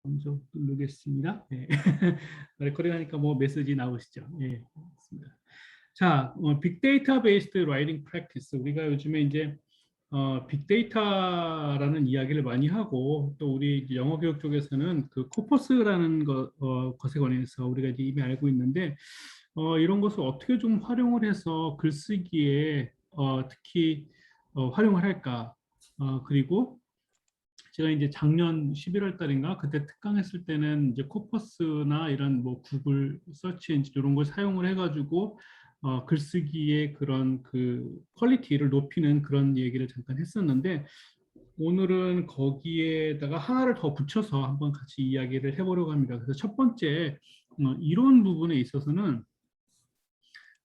먼저 누르겠습니다. 네. 레코딩 하니까 뭐 메시지 나오시죠? 예, 맞습니다. 자, 빅데이터 베이스드 라이팅 프랙티스. 우리가 요즘에 이제 빅데이터라는 이야기를 많이 하고 또 우리 영어 교육 쪽에서는 그 코퍼스라는 것에 관해서 우리가 이제 이미 알고 있는데 이런 것을 어떻게 좀 활용을 해서 글쓰기에 특히 활용을 할까? 그리고 제가 이제 작년 11월 달인가 그때 특강했을 때는 이제 코퍼스나 이런 뭐 구글 서치 엔진 이런 걸 사용을 해가지고 글쓰기의 그런 그 퀄리티를 높이는 그런 얘기를 잠깐 했었는데 오늘은 거기에다가 하나를 더 붙여서 한번 같이 이야기를 해보려고 합니다. 그래서 첫 번째 이론 부분에 있어서는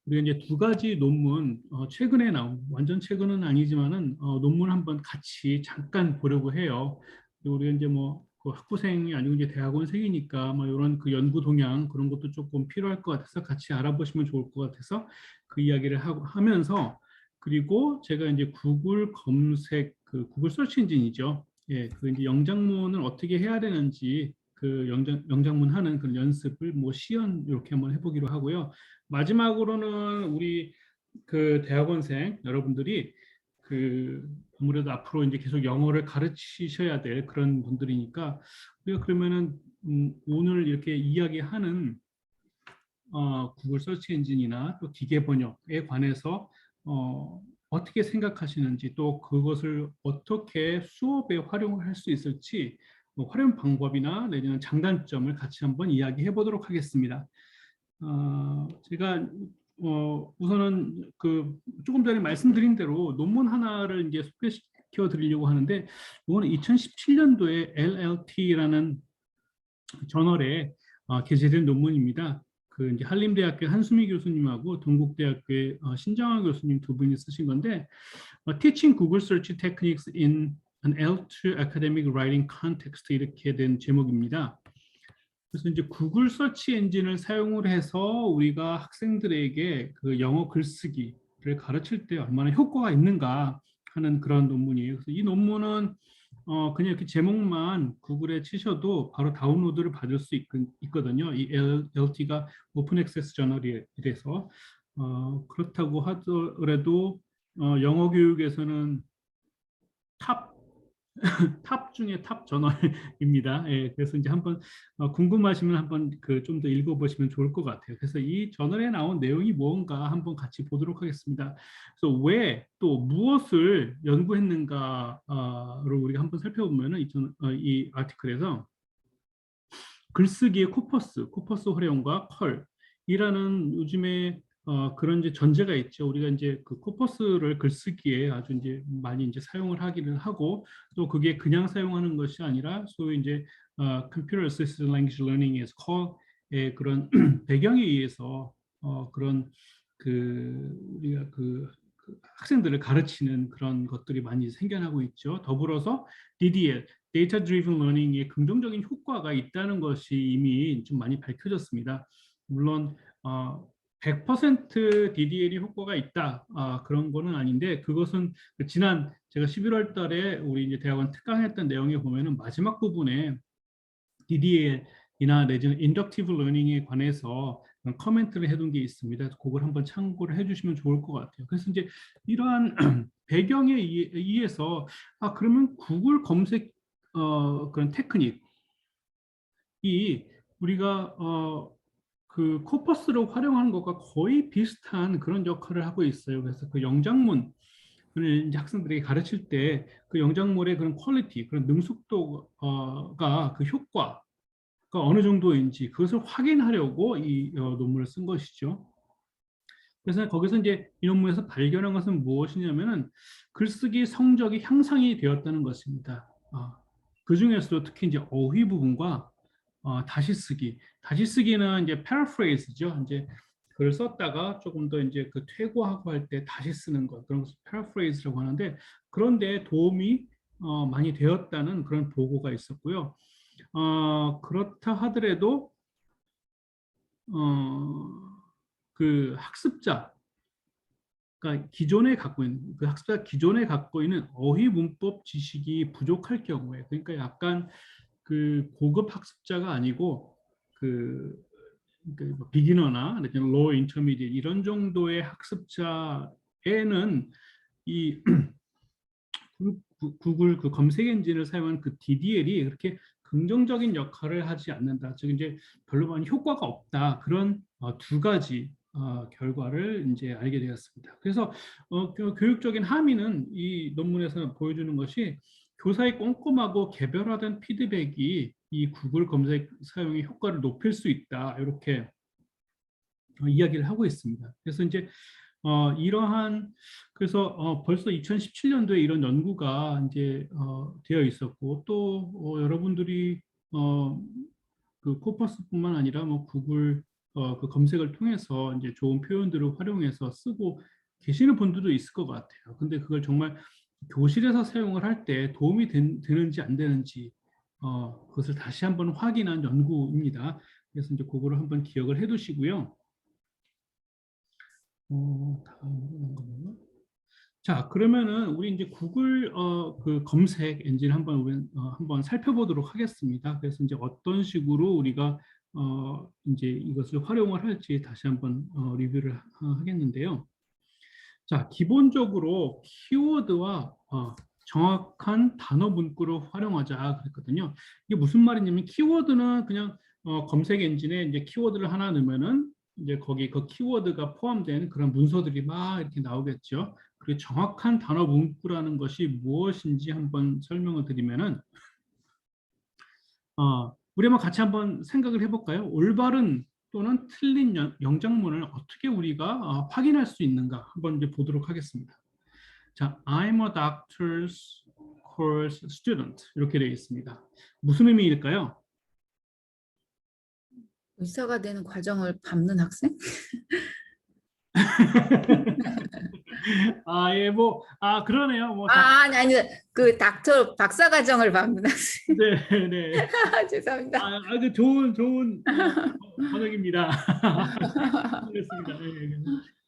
우리가 이제 두 가지 논문 최근에 나온 완전 최근은 아니지만은 논문 한번 같이 잠깐 보려고 해요. 우리가 이제 뭐그 학부생이 아니고 이제 대학원생이니까 뭐 이런 그 연구 동향 그런 것도 조금 필요할 것 같아서 같이 알아보시면 좋을 것 같아서 그 이야기를 하면서 그리고 제가 이제 구글 검색 그 구글 서치 엔진이죠. 예, 그 이제 영장문을 어떻게 해야 되는지 그 영장문 하는 그런 연습을 뭐 시연 이렇게 한번 해보기로 하고요. 마지막으로는 우리 그 대학원생 여러분들이 그 아무래도 앞으로 이제 계속 영어를 가르치셔야 될 그런 분들이니까 우리가 그러면은 오늘 이렇게 이야기하는 구글 서치 엔진이나 또 기계 번역에 관해서 어떻게 생각하시는지 또 그것을 어떻게 수업에 활용을 할 수 있을지 뭐 활용 방법이나 내지는 장단점을 같이 한번 이야기해 보도록 하겠습니다. 제가 우선은 그 조금 전에 말씀드린 대로 논문 하나를 이제 소개시켜 드리려고 하는데 이거는 2017년도에 LLT라는 저널에 게재된 논문입니다. 그 이제 한림대학교 한수미 교수님하고 동국대학교의 신정아 교수님 두 분이 쓰신 건데 Teaching Google Search Techniques in an L2 Academic Writing Context 이렇게 된 제목입니다. 그래서 이제 구글 서치 엔진을 사용을 해서 우리가 학생들에게 그 영어 글쓰기를 가르칠 때 얼마나 효과가 있는가 하는 그런 논문이에요. 그래서 이 논문은 그냥 이렇게 제목만 구글에 치셔도 바로 다운로드를 받을 수 있거든요. 이 LT가 오픈 액세스 저널이라서 그렇다고 하더라도 영어 교육에서는 탑 탑 중에 탑 저널입니다. 예, 그래서 이제 한번 궁금하시면 한번 그 좀 더 읽어보시면 좋을 것 같아요. 그래서 이 저널에 나온 내용이 뭔가 한번 같이 보도록 하겠습니다. 그래서 왜 또 무엇을 연구했는가를 우리가 한번 살펴보면은 이 아티클에서 글쓰기의 코퍼스 활용과 컬이라는 요즘에 그런 이제 전제가 있죠. 우리가 이제 그 코퍼스를 글쓰기에 아주 이제 많이 이제 사용을 하기는 하고 또 그게 그냥 사용하는 것이 아니라 소위 이제 Computer Assisted Language Learning에서 컬의 그런 배경에 의해서 그런 그 우리가 그 학생들을 가르치는 그런 것들이 많이 생겨나고 있죠. 더불어서 DDL 데이터 드리븐 러닝에 긍정적인 효과가 있다는 것이 이미 좀 많이 밝혀졌습니다. 물론 100% DDL이 효과가 있다 그런 거는 아닌데 그것은 지난 제가 11월 달에 우리 이제 대학원 특강했던 내용에 보면은 마지막 부분에 DDL이나 내지는 인덕티브 러닝에 관해서 커멘트를 해둔 게 있습니다. 그걸 한번 참고를 해주시면 좋을 것 같아요. 그래서 이제 이러한 배경에 의해서 그러면 구글 검색 그런 테크닉이 우리가 그 코퍼스로 활용하는 것과 거의 비슷한 그런 역할을 하고 있어요. 그래서 그 영장문을 이제 학생들에게 가르칠 때 그 영장물의 그런 퀄리티, 그런 능숙도가 그 효과가 어느 정도인지 그것을 확인하려고 이 논문을 쓴 것이죠. 그래서 거기서 이제 이 논문에서 발견한 것은 무엇이냐면은 글쓰기 성적이 향상이 되었다는 것입니다. 그 중에서도 특히 이제 어휘 부분과 다시 쓰기. 다시 쓰기는 이제 paraphrase죠. 이제 글을 썼다가 조금 더 이제 그 퇴고하고 할 때 다시 쓰는 것. 그런 것을 paraphrase라고 하는데 그런데 도움이 많이 되었다는 그런 보고가 있었고요. 그렇다 하더라도 그 학습자 그러니까 기존에 갖고 있는 그 학습자 기존에 갖고 있는 어휘 문법 지식이 부족할 경우에 그러니까 약간 그 고급 학습자가 아니고 그 비기너나 로우 인터미디엇 이런 정도의 학습자에는 이 구글 그 검색 엔진을 사용한 그 DDL이 그렇게 긍정적인 역할을 하지 않는다. 즉 이제 별로 많이 효과가 없다. 그런 두 가지 결과를 이제 알게 되었습니다. 그래서 교육적인 함의는 이 논문에서 보여주는 것이 교사의 꼼꼼하고 개별화된 피드백이 이 구글 검색 사용의 효과를 높일 수 있다. 이렇게 이야기를 하고 있습니다. 그래서 이제 이러한 그래서 벌써 2017년도에 이런 연구가 이제 되어 있었고 또 여러분들이 그 코퍼스뿐만 아니라 뭐 구글 그 검색을 통해서 이제 좋은 표현들을 활용해서 쓰고 계시는 분들도 있을 것 같아요. 근데 그걸 정말 교실에서 사용을 할 때 도움이 되는지 안 되는지 그것을 다시 한번 확인한 연구입니다. 그래서 이제 그거를 한번 기억을 해두시고요. 다음으로 넘어가면. 자, 그러면은 우리 이제 구글 그 검색 엔진 한번 우리 한번 살펴보도록 하겠습니다. 그래서 이제 어떤 식으로 우리가 이제 이것을 활용을 할지 다시 한번 리뷰를 하겠는데요. 자, 기본적으로 키워드와 정확한 단어 문구를 활용하자 그랬거든요. 이게 무슨 말이냐면 키워드는 그냥 검색 엔진에 이제 키워드를 하나 넣으면은 이제 거기 그 키워드가 포함된 그런 문서들이 막 이렇게 나오겠죠. 그리고 정확한 단어 문구라는 것이 무엇인지 한번 설명을 드리면은 우리 한번 같이 한번 생각을 해볼까요? 올바른 또는 틀린 영장문을 어떻게 우리가 확인할 수 있는가 한번 이제 보도록 하겠습니다. 자, I'm a doctor's course student 이렇게 되어 있습니다. 무슨 의미일까요? 의사가 되는 과정을 밟는 학생? 예, 그러네요. 아니, 그 닥터 박사 과정을 밟는 학생. 네, 네. 죄송합니다. 아주 좋은 번역입니다. 그렇습니다.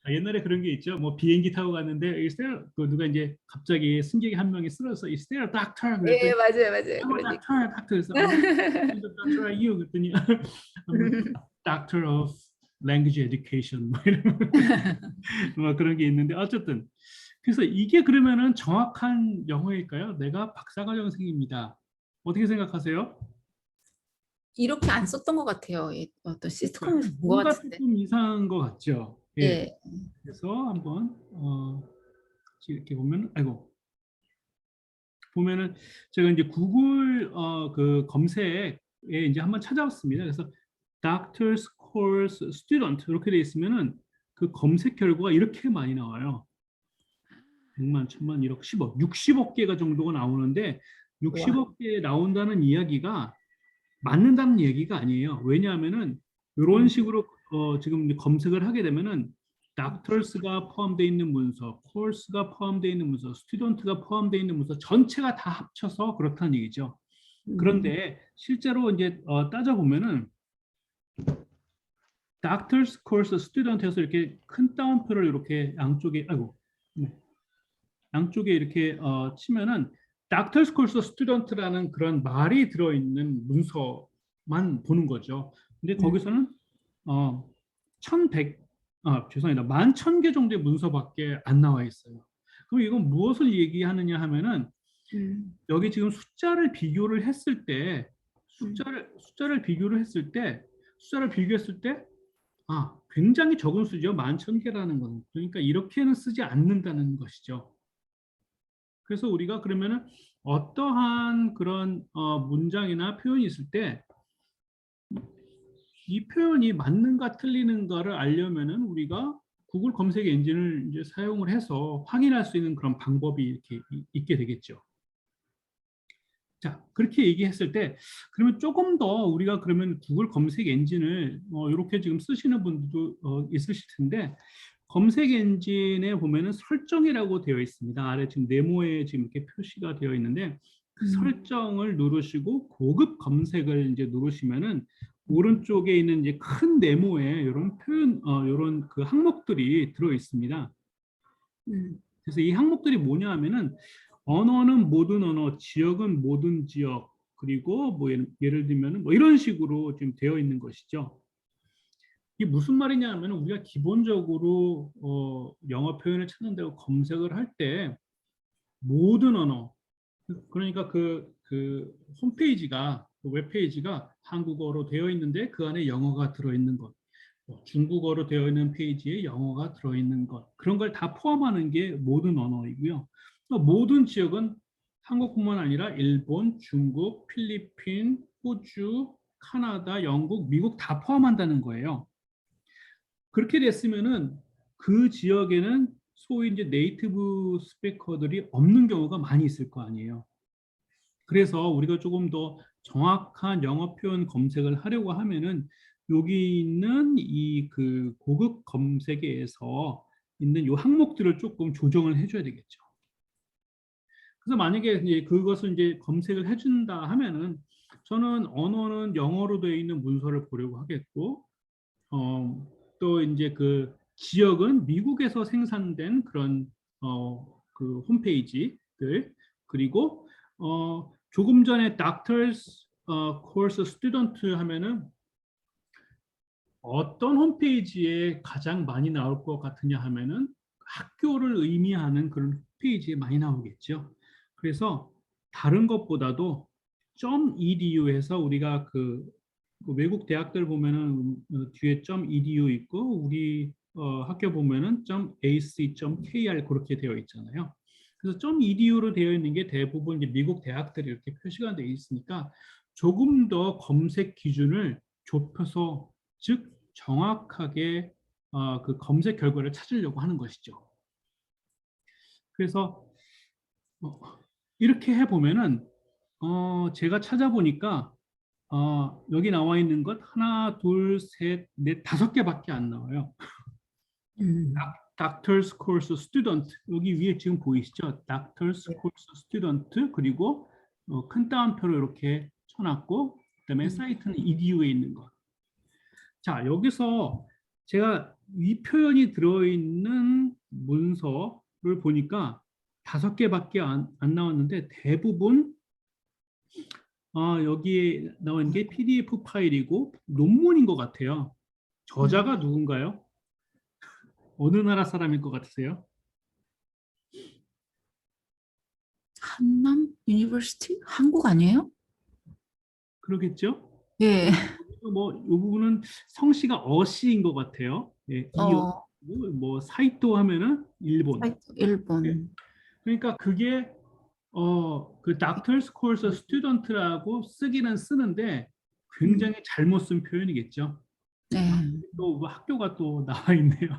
옛날에 그런 게 있죠. 뭐 비행기 타고 갔는데 그 누가 이제 갑자기 승객이 한 명이 쓰러서 Is there a doctor? 그랬더니 예, 맞아요. I'm a doctor. 그래서 doctor are you? 그랬더니 I'm a doctor of language education. 뭐 그런 게 있는데 어쨌든 그래서 이게 그러면은 정확한 영어일까요? 내가 박사과정생입니다. 어떻게 생각하세요? 이렇게 안 썼던 것 같아요. 어떤 시트콤에서 본 것 뭔가 같은데. 조금 이상한 것 같죠? 예. 예. 그래서 한번 이렇게 보면 보면은 제가 이제 구글 그 검색에 이제 한번 찾아봤습니다. 그래서 Doctor's Course Student 이렇게 돼 있으면은 그 검색 결과가 이렇게 많이 나와요. 100만, 1000만, 1억, 10억, 60억 개가 정도가 나오는데 60억 개 나온다는 이야기가 맞는다는 얘기가 아니에요. 왜냐하면은 이런 식으로 지금 검색을 하게 되면은 doctors가 포함되어 있는 문서, course가 포함되어 있는 문서, student가 포함되어 있는 문서 전체가 다 합쳐서 그렇다는 얘기죠. 그런데 실제로 이제 따져보면은 doctors course student에서 이렇게 큰 따옴표를 이렇게 양쪽에 양쪽에 이렇게 치면은 doctors course student라는 그런 말이 들어있는 문서만 보는 거죠. 근데 거기서는 1100 죄송합니다. 11,000개 정도의 문서밖에 안 나와 있어요. 그럼 이건 무엇을 얘기하느냐 하면은 여기 지금 숫자를 비교를 했을 때 숫자를 비교했을 때 굉장히 적은 수죠. 11,000개라는 건. 그러니까 이렇게는 쓰지 않는다는 것이죠. 그래서 우리가 그러면은 어떠한 그런 문장이나 표현이 있을 때 이 표현이 맞는가 틀리는가를 알려면은 우리가 구글 검색 엔진을 이제 사용을 해서 확인할 수 있는 그런 방법이 이렇게 있게 되겠죠. 자, 그렇게 얘기했을 때 그러면 조금 더 우리가 그러면 구글 검색 엔진을 이렇게 지금 쓰시는 분들도 있으실 텐데 검색 엔진에 보면은 설정이라고 되어 있습니다. 아래 지금 네모에 지금 이렇게 표시가 되어 있는데 그 설정을 누르시고 고급 검색을 이제 누르시면은 오른쪽에 있는 이제 큰 네모에 이런 표현, 이런 그 항목들이 들어 있습니다. 그래서 이 항목들이 뭐냐 하면은 언어는 모든 언어, 지역은 모든 지역, 그리고 뭐 예를 들면 뭐 이런 식으로 지금 되어 있는 것이죠. 이게 무슨 말이냐 하면 우리가 기본적으로 영어 표현을 찾는다고 검색을 할 때 모든 언어, 그러니까 그 홈페이지가, 그 웹페이지가 한국어로 되어 있는데 그 안에 영어가 들어있는 것, 중국어로 되어 있는 페이지에 영어가 들어있는 것, 그런 걸 다 포함하는 게 모든 언어이고요. 또 모든 지역은 한국뿐만 아니라 일본, 중국, 필리핀, 호주, 카나다, 영국, 미국 다 포함한다는 거예요. 그렇게 됐으면은 그 지역에는 소위 이제 네이티브 스피커들이 없는 경우가 많이 있을 거 아니에요. 그래서 우리가 조금 더 정확한 영어 표현 검색을 하려고 하면은 여기 있는 이 그 고급 검색에서 있는 이 항목들을 조금 조정을 해줘야 되겠죠. 그래서 만약에 이제 그것을 이제 검색을 해준다 하면은 저는 언어는 영어로 되어 있는 문서를 보려고 하겠고, 또 이제 그 지역은 미국에서 생산된 그런 그 홈페이지들, 그리고 조금 전에 Doctors Course Student 하면은 어떤 홈페이지에 가장 많이 나올 것 같으냐 하면은 학교를 의미하는 그런 홈페이지에 많이 나오겠죠. 그래서 다른 것보다도 .edu에서 우리가 그 외국 대학들 보면은 뒤에 .edu 있고 우리 학교 보면은 .ac.kr 그렇게 되어 있잖아요. 그래서 .edu로 되어 있는 게 대부분 이제 미국 대학들이 이렇게 표시가 되어 있으니까 조금 더 검색 기준을 좁혀서, 즉 정확하게 그 검색 결과를 찾으려고 하는 것이죠. 그래서 어, 이렇게 해보면은 제가 찾아보니까 여기 나와 있는 것 하나, 둘, 셋, 넷, 다섯 개밖에 안 나와요. Doctor's Course Student, 여기 위에 지금 보이시죠? Doctor's 네. Course Student, 그리고 큰 따옴표로 이렇게 쳐놨고, 그다음에 사이트는 EDU에 있는 것. 자, 여기서 제가 이 표현이 들어있는 문서를 보니까 다섯 개밖에 안 나왔는데 대부분 여기에 나온 게 PDF 파일이고 논문인 것 같아요. 저자가 누군가요? 어느 나라 사람일 것 같으세요? 한남 유니버시티? 한국 아니에요? 그러겠죠? 예. 뭐이 부분은 성씨가 어씨인 것 같아요. 예, 어, 뭐 사이토 하면은 일본. 사이트 예. 일본. 그러니까 그게 그 Doctor's Course Student라고 쓰기는 쓰는데 음, 굉장히 잘못 쓴 표현이겠죠. 네. 또 학교가 또 나와 있네요.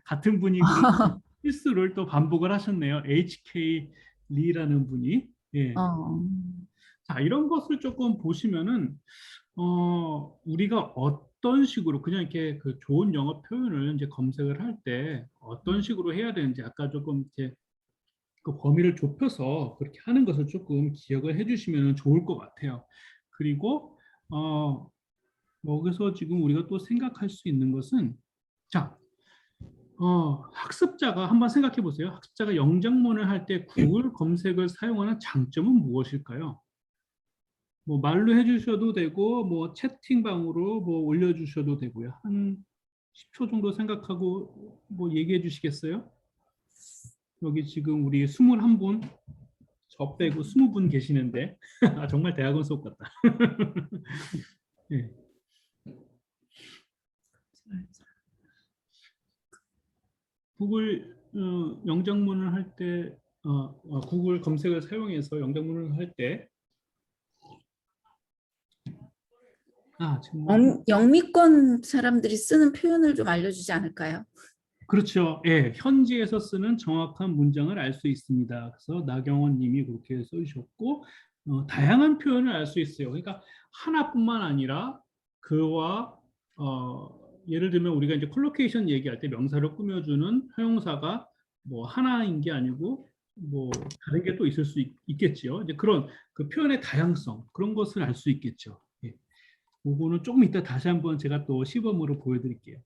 같은 분이 그런 실수를 또 반복을 하셨네요. HK 리라는 분이. 예. 어, 자, 이런 것을 조금 보시면은 우리가 어떤 식으로 그냥 이렇게 그 좋은 영어 표현을 이제 검색을 할 때 어떤 식으로 해야 되는지 아까 조금 이렇게 그 범위를 좁혀서 그렇게 하는 것을 조금 기억을 해주시면 좋을 것 같아요. 그리고 여기서 지금 우리가 또 생각할 수 있는 것은, 자, 학습자가 한번 생각해 보세요. 학습자가 영장문을 할 때 구글 검색을 사용하는 장점은 무엇일까요? 뭐 말로 해주셔도 되고, 뭐 채팅방으로 뭐 올려주셔도 되고요. 한 10초 정도 생각하고 뭐 얘기해 주시겠어요? 여기 지금 우리 21분, 저 빼고 20분 계시는데 정말 대학원 수업 같다. 예. 구글 영장문을 할 때, 구글 검색을 사용해서 영장문을 할 때, 지금 영미권 사람들이 쓰는 표현을 좀 알려주지 않을까요? 그렇죠. 예, 현지에서 쓰는 정확한 문장을 알 수 있습니다. 그래서 나경원 님이 그렇게 써주셨고, 다양한 표현을 알 수 있어요. 그러니까 하나뿐만 아니라 그와, 예를 들면 우리가 이제 콜로케이션 얘기할 때 명사를 꾸며주는 형용사가 뭐 하나인 게 아니고 뭐 다른 게 또 있을 수 있겠지요. 이제 그런 그 표현의 다양성, 그런 것을 알 수 있겠죠. 예. 그거는 조금 이따 다시 한번 제가 또 시범으로 보여드릴게요.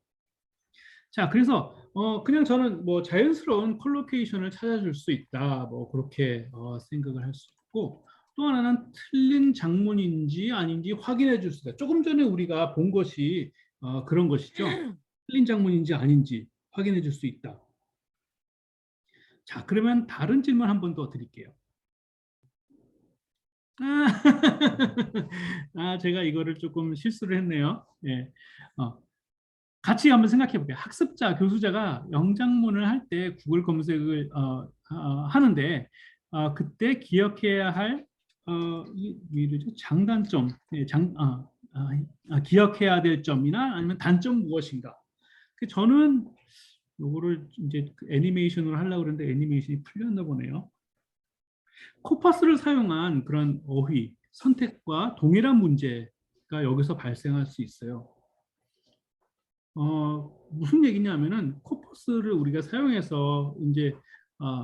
자, 그래서 그냥 저는 뭐 자연스러운 컬로케이션을 찾아줄 수 있다. 뭐 그렇게 생각을 할 수 있고, 또 하나는 틀린 장문인지 아닌지 확인해 줄 수 있다. 조금 전에 우리가 본 것이 그런 것이죠. 틀린 장문인지 아닌지 확인해 줄 수 있다. 자, 그러면 다른 질문 한 번 더 드릴게요. 아, 제가 이거를 조금 실수를 했네요. 예. 같이 한번 생각해 볼게요. 학습자, 교수자가 영장문을 할 때 구글 검색을 하는데 그때 기억해야 할 이르죠? 장단점, 예, 기억해야 될 점이나 아니면 단점 무엇인가? 저는 요거를 이제 그 애니메이션으로 하려고 그랬는데 애니메이션이 풀렸나 보네요. 코퍼스를 사용한 그런 어휘, 선택과 동일한 문제가 여기서 발생할 수 있어요. 무슨 얘기냐면은 코퍼스를 우리가 사용해서 이제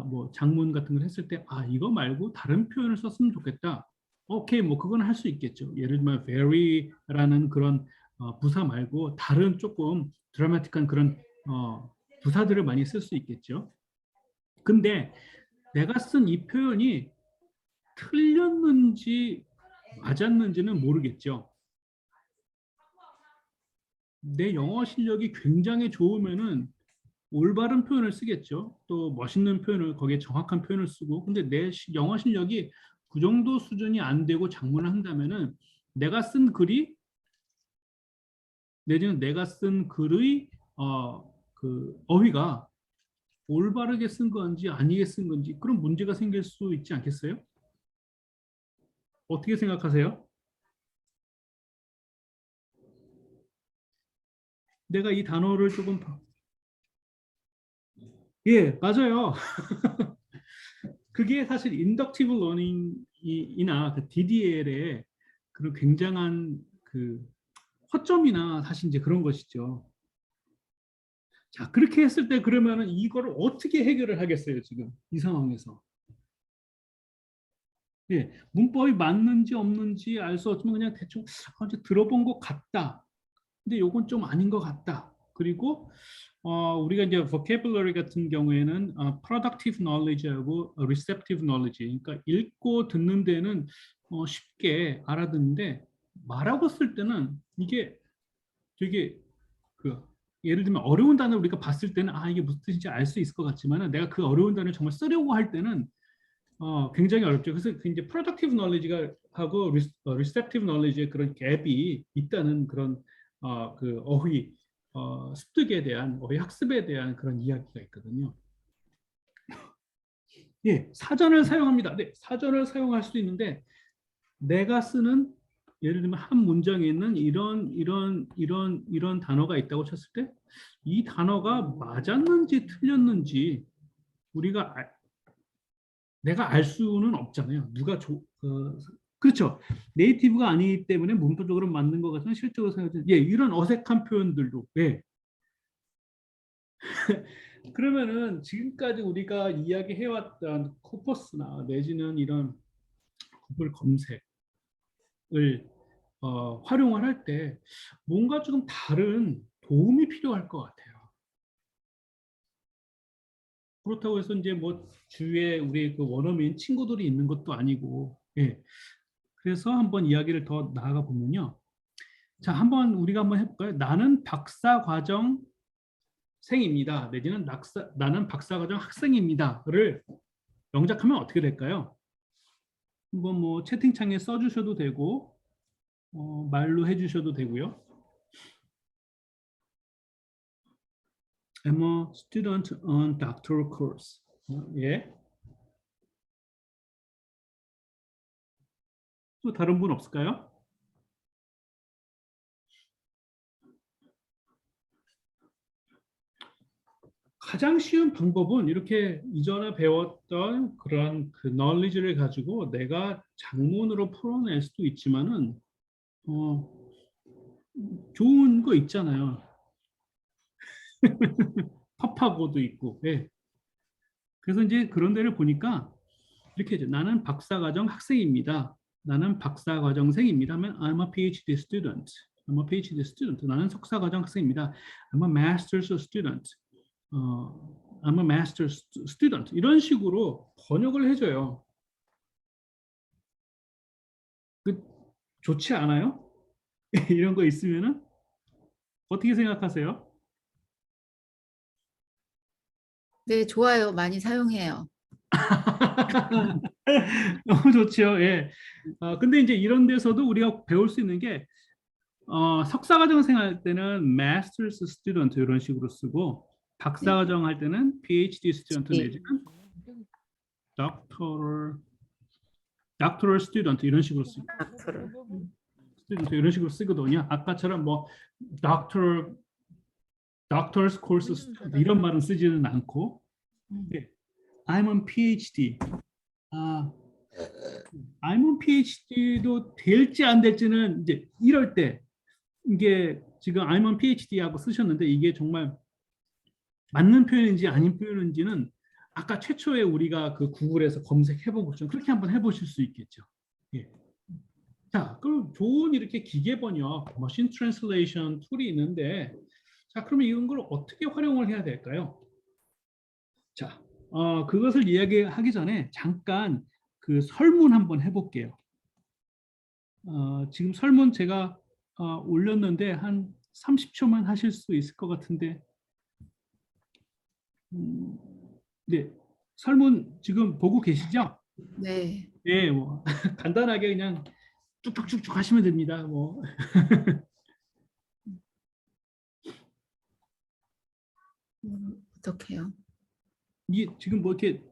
뭐 장문 같은 걸 했을 때 이거 말고 다른 표현을 썼으면 좋겠다. 오케이, 뭐 그건 할 수 있겠죠. 예를 들면 very라는 그런 부사 말고 다른 조금 드라마틱한 그런 부사들을 많이 쓸 수 있겠죠. 근데 내가 쓴 이 표현이 틀렸는지 맞았는지는 모르겠죠. 내 영어 실력이 굉장히 좋으면은 올바른 표현을 쓰겠죠. 또 멋있는 표현을 거기에 정확한 표현을 쓰고. 근데 내 영어 실력이 그 정도 수준이 안 되고 장문을 한다면은 내가 쓴 글이 내지는 내가 쓴 글의 그 어휘가 올바르게 쓴 건지 아니게 쓴 건지 그런 문제가 생길 수 있지 않겠어요? 어떻게 생각하세요? 내가 이 단어를 조금 예, 맞아요. 그게 사실 인덕티브 러닝이나 그 DDL의 그런 굉장한 그 허점이나 사실 이제 그런 것이죠. 자, 그렇게 했을 때 그러면은 이거를 어떻게 해결을 하겠어요, 지금 이 상황에서? 예, 문법이 맞는지 없는지 알 수 없지만 그냥 대충 이제 들어본 것 같다. 근데 요건 좀 아닌 것 같다. 그리고 우리가 이제 vocabulary 같은 경우에는 productive knowledge하고 receptive knowledge, 그러니까 읽고 듣는 데는 쉽게 알아듣는데 말하고 쓸 때는 이게 되게 그 예를 들면 어려운 단어 우리가 봤을 때는 이게 무슨 뜻인지 알 수 있을 것 같지만 내가 그 어려운 단어를 정말 쓰려고 할 때는 굉장히 어렵죠. 그래서 그 이제 productive knowledge가 하고 receptive knowledge의 그런 갭이 있다는 그런 그 어휘 습득에 대한 어휘 학습에 대한 그런 이야기가 있거든요. 예, 사전을 사용합니다. 네, 사전을 사용할 수 있는데 내가 쓰는 예를 들면 한 문장에 있는 이런 단어가 있다고 쳤을 때 이 단어가 맞았는지 틀렸는지 우리가 내가 알 수는 없잖아요. 그렇죠. 네이티브가 아니기 때문에 문법적으로 맞는 것 같으면 실적으로 생각해 예, 이런 어색한 표현들도 예. 그러면은 지금까지 우리가 이야기해왔던 코퍼스나 내지는 이런 구글 검색을 활용을 할 때 뭔가 조금 다른 도움이 필요할 것 같아요. 그렇다고 해서 이제 뭐 주위에 우리 그 원어민 친구들이 있는 것도 아니고, 예. 그래서 한번 이야기를 더 나아가 보면요. 자, 우리가 한번 해볼까요? 나는 박사과정 생입니다. 내지는 나는 박사과정 학생입니다를 영작하면 어떻게 될까요? 한번 뭐 채팅창에 써주셔도 되고 말로 해주셔도 되고요. I'm a student on doctoral course. 예. 또 다른 분 없을까요? 가장 쉬운 방법은 이렇게 이전에 배웠던 그런 그 knowledge를 가지고 내가 장문으로 풀어낼 수도 있지만은 어, 좋은 거 있잖아요. 팝하고도 있고. 예. 그래서 이제 그런 데를 보니까 이렇게 이제 나는 박사과정 학생입니다. 나는 박사과정생입니다. 하면 I'm a PhD student. I'm a PhD student. 나는 석사과정 학생입니다. I'm a master's student. I'm a master's student. 이런 식으로 번역을 해줘요. 좋지 않아요? 이런 거 있으면은 어떻게 생각하세요? 네, 좋아요. 많이 사용해요. 너무 좋죠. 예. 근데 이제 이런 데서도 우리가 배울 수 있는 게 석사과정생 할 때는 Master's Student 이런 식으로 쓰고 네. 박사과정 할 때는 PhD Student 네. 내지는 Doctoral Student 이런 식으로 쓰고 닥터를. Student 이런 식으로 쓰거든요. 아까처럼 뭐 Doctor's Course Student 이런 말은 쓰지는 않고 예. I'm on PhD. 아, I'm on PhD도 될지 안 될지는 이제 이럴 때 이게 지금 I'm on PhD하고 쓰셨는데 이게 정말 맞는 표현인지 아닌 표현인지는 아까 최초에 우리가 그 구글에서 검색해본 것처럼 그렇게 한번 해보실 수 있겠죠. 예. 자, 그럼 좋은 이렇게 기계 번역, 머신 트랜슬레이션 툴이 있는데, 자, 그러면 이런 걸 어떻게 활용을 해야 될까요? 자, 그것을 이야기하기 전에 잠깐 그 설문 한번 해볼게요. 지금 설문 제가 올렸는데 한 30초만 하실 수 있을 것 같은데, 음, 네, 설문 지금 보고 계시죠? 네. 네, 뭐 간단하게 그냥 쭉쭉쭉쭉 하시면 됩니다. 뭐 어떡해요? 이게 지금 뭐 이렇게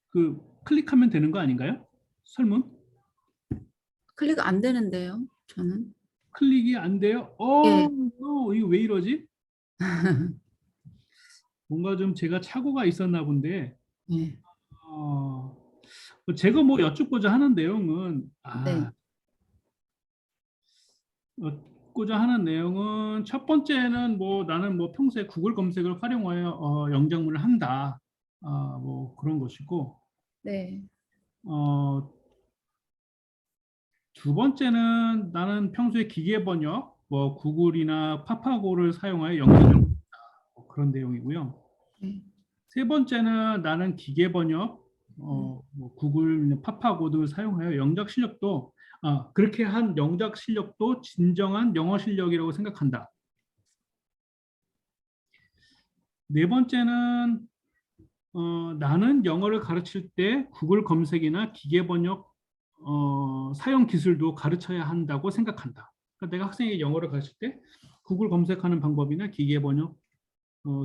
그 클릭하면 되는 거 아닌가요? 설문 클릭 안 되는데요, 저는. 클릭이 안 돼요? 예. 이거 왜 이러지? 뭔가 좀 제가 착오가 있었나 본데, 네. 어, 제가 뭐 여쭙고자 하는 내용은 네. 여쭙고자 하는 내용은 첫 번째는 뭐 나는 뭐 평소에 구글 검색을 활용하여 영장문을 한다. 뭐 그런 것이고, 네. 어, 두 번째는 나는 평소에 기계 번역, 뭐 구글이나 파파고를 사용하여 영어를 뭐 그런 내용이고요. 네. 세 번째는 나는 기계 번역, 뭐 구글, 파파고를 사용하여 영작 실력도 그렇게 한 영작 실력도 진정한 영어 실력이라고 생각한다. 네 번째는 나는 영어를 가르칠 때 구글 검색이나 기계 번역 사용 기술도 가르쳐야 한다고 생각한다. 그러니까 내가 학생에게 영어를 가르칠 때 구글 검색하는 방법이나 기계 번역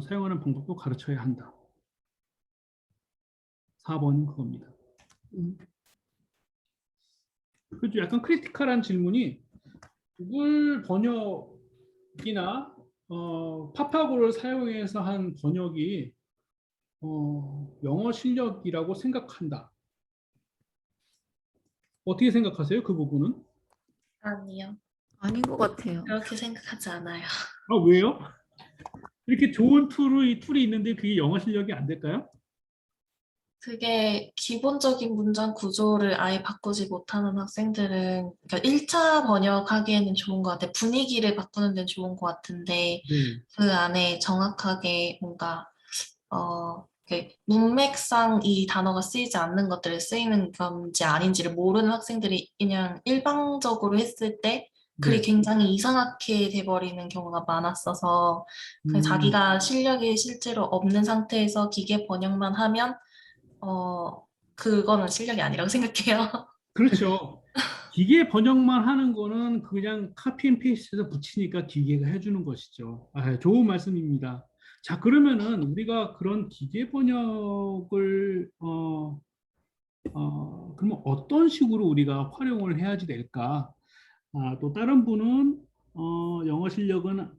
사용하는 방법도 가르쳐야 한다. 4번은 그겁니다. 음. 그렇죠. 약간 크리티컬한 질문이 구글 번역이나 파파고를 사용해서 한 번역이 영어 실력이라고 생각한다. 어떻게 생각하세요? 그 부분은? 아니요. 아닌 것 같아요. 그렇게 생각하지 않아요. 왜요? 이렇게 좋은 툴이 있는데 그게 영어 실력이 안 될까요? 그게 기본적인 문장 구조를 아예 바꾸지 못하는 학생들은 그러니까 1차 번역하기에는 좋은 것 같아요. 분위기를 바꾸는 데는 좋은 것 같은데 네. 그 안에 정확하게 뭔가 문맥상 이 단어가 쓰이지 않는 것들을 쓰이는 건지 아닌지를 모르는 학생들이 그냥 일방적으로 했을 때 글이 네. 굉장히 이상하게 돼버리는 경우가 많았어서 그 음, 자기가 실력이 실제로 없는 상태에서 기계 번역만 하면 그거는 실력이 아니라고 생각해요. 그렇죠. 기계 번역만 하는 거는 그냥 카피 앤 페이스트해서 붙이니까 기계가 해주는 것이죠. 좋은 말씀입니다. 자, 그러면은 우리가 그런 기계 번역을 그러면 어떤 식으로 우리가 활용을 해야지 될까? 또 다른 분은 영어 실력은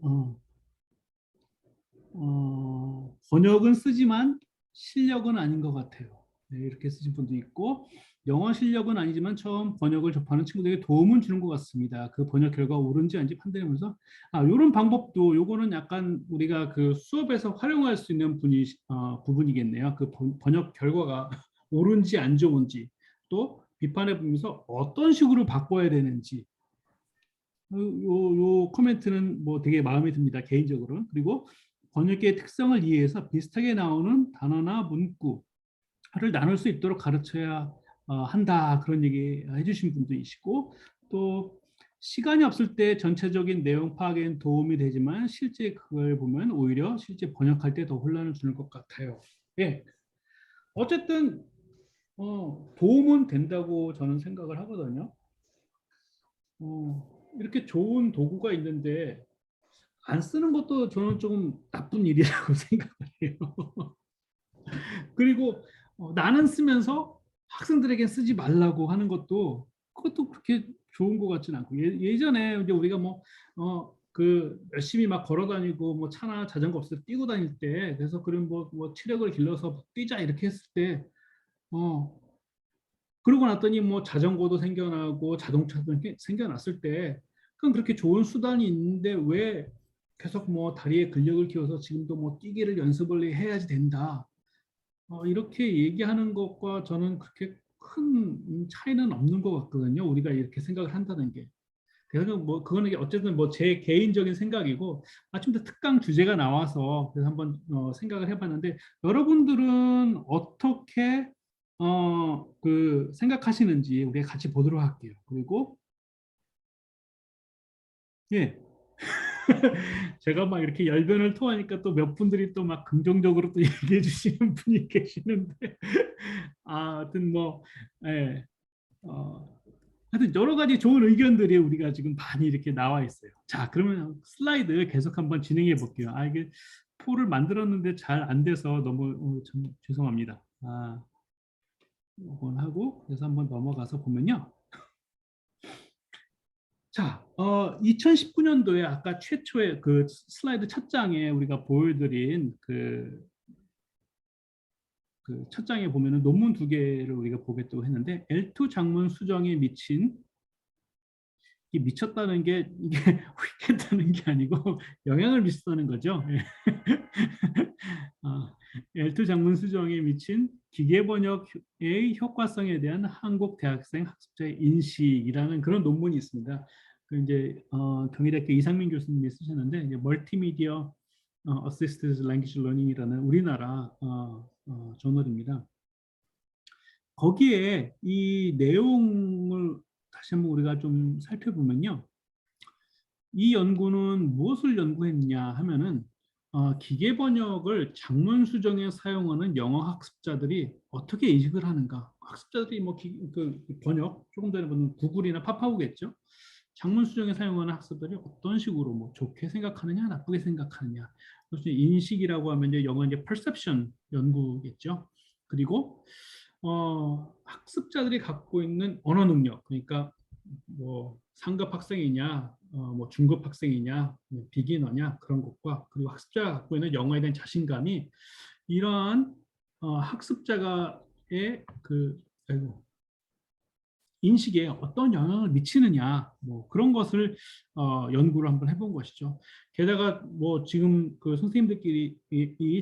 번역은 쓰지만 실력은 아닌 것 같아요. 네, 이렇게 쓰신 분도 있고 영어 실력은 아니지만 처음 번역을 접하는 친구들에게 도움은 주는 것 같습니다. 그 번역 결과가 옳은지 아닌지 판단하면서 이런 방법도 요거는 약간 우리가 그 수업에서 활용할 수 있는 부분이겠네요. 그 번역 결과가 옳은지 안 좋은지 또 비판해 보면서 어떤 식으로 바꿔야 되는지 요 코멘트는 뭐 되게 마음에 듭니다. 개인적으로는. 그리고 번역기의 특성을 이해해서 비슷하게 나오는 단어나 문구를 나눌 수 있도록 가르쳐야 한다. 그런 얘기 해주신 분도 있고 또 시간이 없을 때 전체적인 내용 파악에는 도움이 되지만 실제 그걸 보면 오히려 실제 번역할 때 더 혼란을 주는 것 같아요. 예. 어쨌든 도움은 된다고 저는 생각을 하거든요. 이렇게 좋은 도구가 있는데 안 쓰는 것도 저는 좀 나쁜 일이라고 생각을 해요. 그리고 나는 쓰면서 학생들에게 쓰지 말라고 하는 것도 그것도 그렇게 좋은 것 같지는 않고 예전에 이제 우리가 뭐 그 열심히 막 걸어 다니고 뭐 차나 자전거 없을 때 뛰고 다닐 때 그래서 그런 뭐 체력을 길러서 뛰자 이렇게 했을 때 그러고 났더니 뭐 자전거도 생겨나고 자동차도 생겨났을 때 그건 그렇게 좋은 수단이 있는데 왜 계속 뭐 다리에 근력을 키워서 지금도 뭐 뛰기를 연습을 해야지 된다. 이렇게 얘기하는 것과 저는 그렇게 큰 차이는 없는 것 같거든요. 우리가 이렇게 생각을 한다는 게. 그래서 뭐 그거는 어쨌든 뭐 제 개인적인 생각이고 좀 더 특강 주제가 나와서 그래서 한번 생각을 해봤는데 여러분들은 어떻게 그 생각하시는지 우리가 같이 보도록 할게요. 그리고 예. 제가 막 이렇게 열변을 토하니까 또 몇 분들이 또 막 긍정적으로 또 얘기해 주시는 분이 계시는데 하여튼 뭐 예. 어, 하여튼 여러 가지 좋은 의견들이 우리가 지금 많이 이렇게 나와 있어요. 자, 그러면 슬라이드 계속 한번 진행해 볼게요. 이게 포를 만들었는데 잘 안 돼서 너무 좀 죄송합니다. 이건 하고 그래서 한번 넘어가서 보면요. 자, 2019년도에 아까 최초의 그 슬라이드 첫 장에 우리가 보여드린 그 첫 장에 보면은 논문 두 개를 우리가 보겠다고 했는데 L2 장문 수정에 미친 이 미쳤다는 게 이게 휙했다는 게 아니고 영향을 미쳤다는 거죠. L2 장문 수정에 미친 기계 번역의 효과성에 대한 한국 대학생 학습자의 인식이라는 그런 논문이 있습니다. 그 이제 경희대학교 이상민 교수님이 쓰셨는데 이제 멀티미디어 어시스티드 랭귀지 러닝이라는 우리나라 저널입니다. 거기에 이 내용을 다시 한번 우리가 좀 살펴보면요. 이 연구는 무엇을 연구했냐 하면은 기계 번역을 장문 수정에 사용하는 영어 학습자들이 어떻게 인식을 하는가. 학습자들이 뭐 그 번역 조금 전에 보는 구글이나 파파고겠죠. 장문 수정에 사용하는 학습자들이 어떤 식으로 뭐 좋게 생각하느냐, 나쁘게 생각하느냐. 그래서 인식이라고 하면 이제 영어 이제 perception 연구겠죠. 그리고 학습자들이 갖고 있는 언어 능력, 그러니까 뭐 상급 학생이냐, 뭐 중급 학생이냐, 비기너냐 그런 것과 그리고 학습자가 갖고 있는 영어에 대한 자신감이 이러한 학습자가의 인식에 어떤 영향을 미치느냐, 뭐 그런 것을 연구를 한번 해본 것이죠. 게다가 뭐 지금 그 선생님들끼리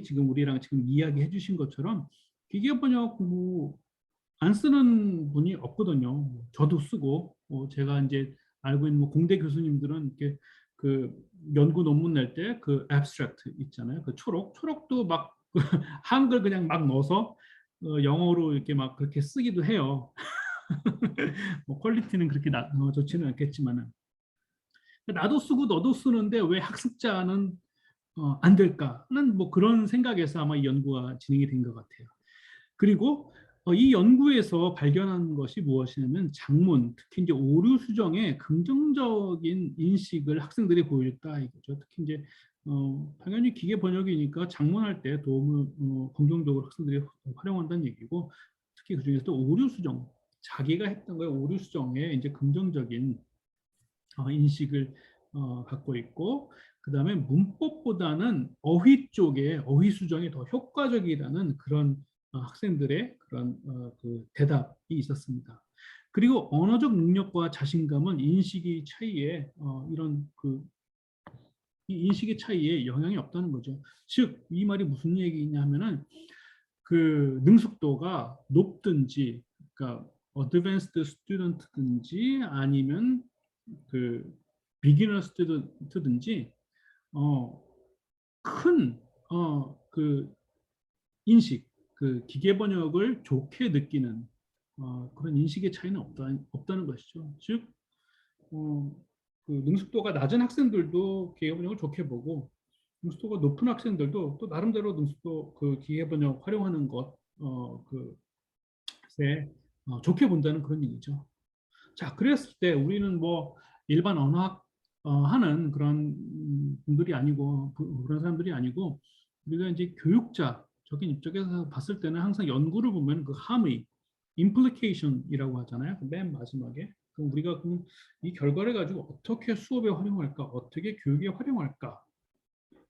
지금 우리랑 지금 이야기해 주신 것처럼 기계 번역 안 쓰는 분이 없거든요. 저도 쓰고 제가 이제 알고 있는 뭐 공대 교수님들은 이렇게 그 연구 논문 낼 때 그 abstract 있잖아요. 그 초록도 막 한글 그냥 막 넣어서 영어로 이렇게 막 그렇게 쓰기도 해요. 뭐 퀄리티는 그렇게 좋지는 않겠지만은 나도 쓰고 너도 쓰는데 왜 학습자는 안 될까는 뭐 그런 생각에서 아마 이 연구가 진행이 된 것 같아요. 그리고 이 연구에서 발견한 것이 무엇이냐면 장문, 특히 이제 오류 수정에 긍정적인 인식을 학생들이 보였다 이거죠. 특히 이제 당연히 기계 번역이니까 장문할 때 도움을 긍정적으로 학생들이 활용한다는 얘기고 특히 그 중에서도 오류 수정, 자기가 했던 거에 오류 수정에 이제 긍정적인 인식을 갖고 있고 그다음에 문법보다는 어휘 쪽에 어휘 수정이 더 효과적이라는 그런 학생들의 그런 그 대답이 있었습니다. 그리고 언어적 능력과 자신감은 인식의 차이에 이런 이 인식의 차이에 영향이 없다는 거죠. 즉, 이 말이 무슨 얘기냐 하면은 그 능숙도가 높든지, 그러니까 어드밴스드 스튜던트든지 아니면 그 비기너 스튜던트든지 큰그 인식, 그 기계 번역을 좋게 느끼는 그런 인식의 차이는 없다는 것이죠. 즉 그 능숙도가 낮은 학생들도 기계 번역을 좋게 보고 능숙도가 높은 학생들도 또 나름대로 능숙도 그 기계 번역 활용하는 것에 좋게 본다는 그런 얘기죠. 자, 그랬을 때 우리는 뭐 일반 언어학 하는 그런 분들이 아니고 그런 사람들이 아니고 우리가 이제 교육자적인 입장에서 봤을 때는 항상 연구를 보면 그 함의 implication이라고 하잖아요. 맨 마지막에. 그럼 우리가 그럼 이 결과를 가지고 어떻게 수업에 활용할까, 어떻게 교육에 활용할까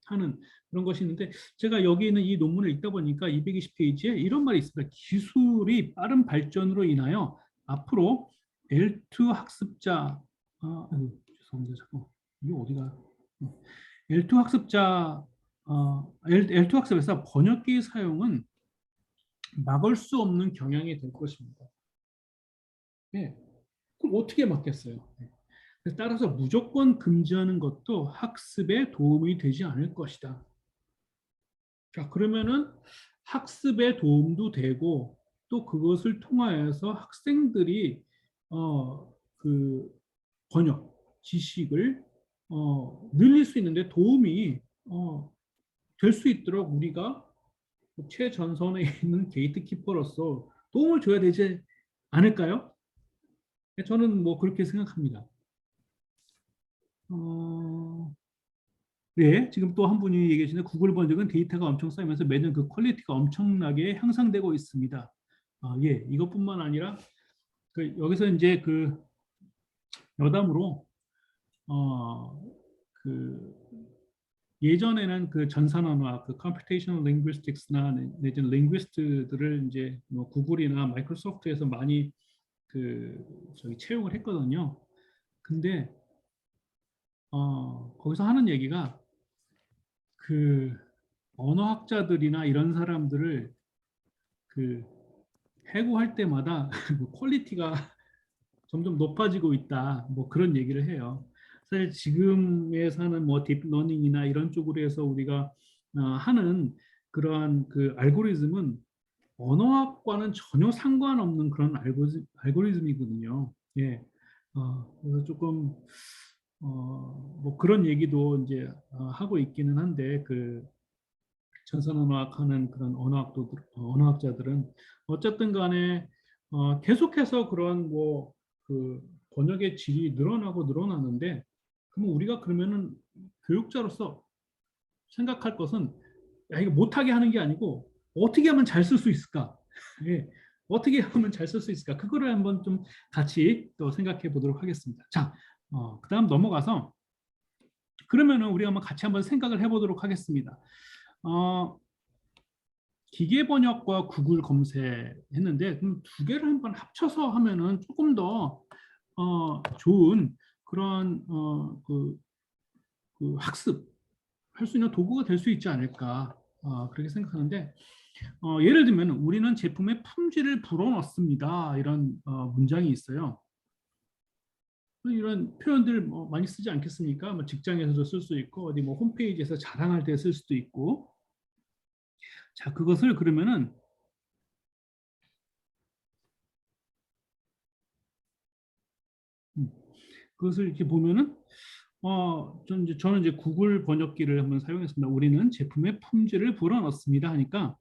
하는 그런 것이 있는데 제가 여기 있는 이 논문을 읽다 보니까 220페이지에 이런 말이 있습니다. 기술이 빠른 발전으로 인하여 앞으로 L2 학습자 죄송합니다. 잠깐 이게 어디가 L2 학습자 L2 학습에서 번역기 사용은 막을 수 없는 경향이 될 것입니다. 네. 그럼 어떻게 막겠어요? 네. 따라서 무조건 금지하는 것도 학습에 도움이 되지 않을 것이다. 자, 그러면은 학습에 도움도 되고 또 그것을 통하여서 학생들이 그 번역 지식을 늘릴 수 있는데 도움이 될 수 있도록 우리가 최전선에 있는 게이트키퍼로서 도움을 줘야 되지 않을까요? 저는 뭐 그렇게 생각합니다. 네, 지금 또 한 분이 얘기해 주시는데 구글 번역은 데이터가 엄청 쌓이면서 매년 그 퀄리티가 엄청나게 향상되고 있습니다. 예, 이것뿐만 아니라 여기서 이제 그 여담으로 그 예전에는 그 전산언어학, 그 computational linguistics나 내지는 linguist들을 이제 뭐 구글이나 마이크로소프트에서 많이 그 저기 채용을 했거든요. 근데 거기서 하는 얘기가 그 언어학자들이나 이런 사람들을 그 해고할 때마다 그 퀄리티가 점점 높아지고 있다. 뭐 그런 얘기를 해요. 사실 지금에서는 뭐 딥러닝이나 이런 쪽으로 해서 우리가 하는 그러한 그 알고리즘은 언어학과는 전혀 상관없는 그런 알고리즘이거든요. 예. 그래서 조금 뭐 그런 얘기도 이제 하고 있기는 한데 그 전산언어학 하는 그런 언어학자들은 어쨌든 간에 계속해서 그런 뭐 그 번역의 질이 늘어나고 늘어나는데 그러면 우리가 그러면은 교육자로서 생각할 것은 야, 이거 못하게 하는 게 아니고 어떻게 하면 잘 쓸 수 있을까? 예, 어떻게 하면 잘 쓸 수 있을까? 그거를 한번 좀 같이 또 생각해 보도록 하겠습니다. 자, 그다음 넘어가서 그러면은 우리 한번 같이 한번 생각을 해보도록 하겠습니다. 기계 번역과 구글 검색했는데 그럼 두 개를 한번 합쳐서 하면은 조금 더 좋은 그런 그 학습할 수 있는 도구가 될 수 있지 않을까 그렇게 생각하는데 예를 들면 우리는 제품의 품질을 불어넣습니다 이런 문장이 있어요. 이런 표현들 뭐 많이 쓰지 않겠습니까? 뭐 직장에서도 쓸 수 있고 어디 뭐 홈페이지에서 자랑할 때 쓸 수도 있고 자 그것을 그러면은 그것을 이렇게 보면은 저는 이제 구글 번역기를 한번 사용했습니다. 우리는 제품의 품질을 불어넣습니다 하니까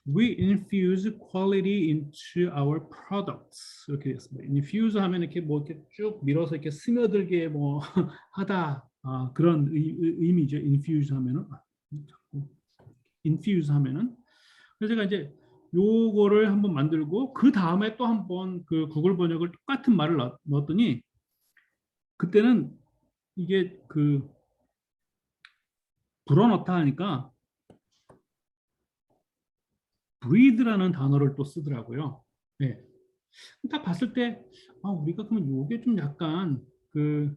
We infuse quality into our products 이렇게 됐습니다. infuse 하면 이렇게 뭐 이렇게 쭉 밀어서 이렇게 스며들게 뭐 하다 그런 의미죠. infuse 하면은 infuse 하면은 그래서 제가 이제 요거를 한번 만들고 그 다음에 또 한번 그 구글 번역을 똑같은 말을 넣었더니 그때는 이게 그 불어넣다 하니까 breathe라는 단어를 또 쓰더라고요. 네. 딱 봤을 때 우리가 그러면 요게 좀 약간 그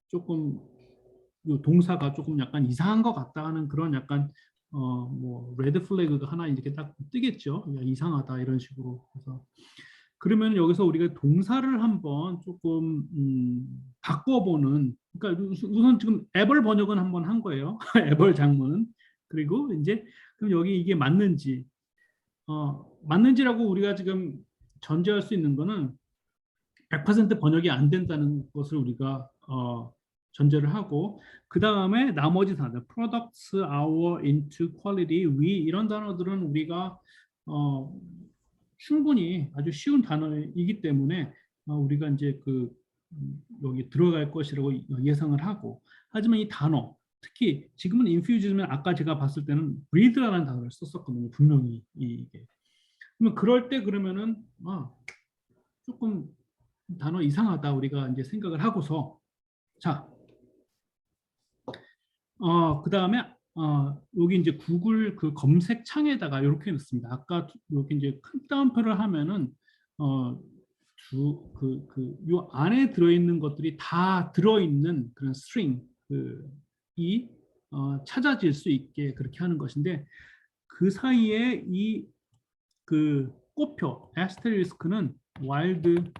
조금 요 동사가 조금 약간 이상한 것 같다 하는 그런 약간 뭐 레드 플래그가 하나 이렇게 딱 뜨겠죠. 야, 이상하다 이런 식으로. 그래서 그러면 여기서 우리가 동사를 한번 조금 바꿔보는 그러니까 우선 지금 앱을 번역은 한번 한 거예요. 앱을 장문. 그리고 이제 그럼 여기 이게 맞는지 맞는지라고 우리가 지금 전제할 수 있는 거는 100% 번역이 안 된다는 것을 우리가 전제를 하고, 그 다음에 나머지 단어, products, our, into, quality, we 이런 단어들은 우리가 충분히 아주 쉬운 단어이기 때문에 우리가 이제 여기 들어갈 것이라고 예상을 하고, 하지만 이 단어 특히 지금은 infuse면 아까 제가 봤을 때는 breathe라는 단어를 썼었거든요. 분명히 이게. 그러면 그럴 때 그러면은 조금 단어 이상하다 우리가 이제 생각을 하고서 자, 그 다음에 여기 이제 구글 그 검색 창에다가 이렇게 넣습니다. 아까 여기 이제 큰 따옴표를 하면은 요 안에 들어있는 것들이 다 들어있는 그런 스트링 이 찾아질 수 있게 그렇게 하는 것인데, 그 사이에 이 그 꽃표 애스테리스크는 와일드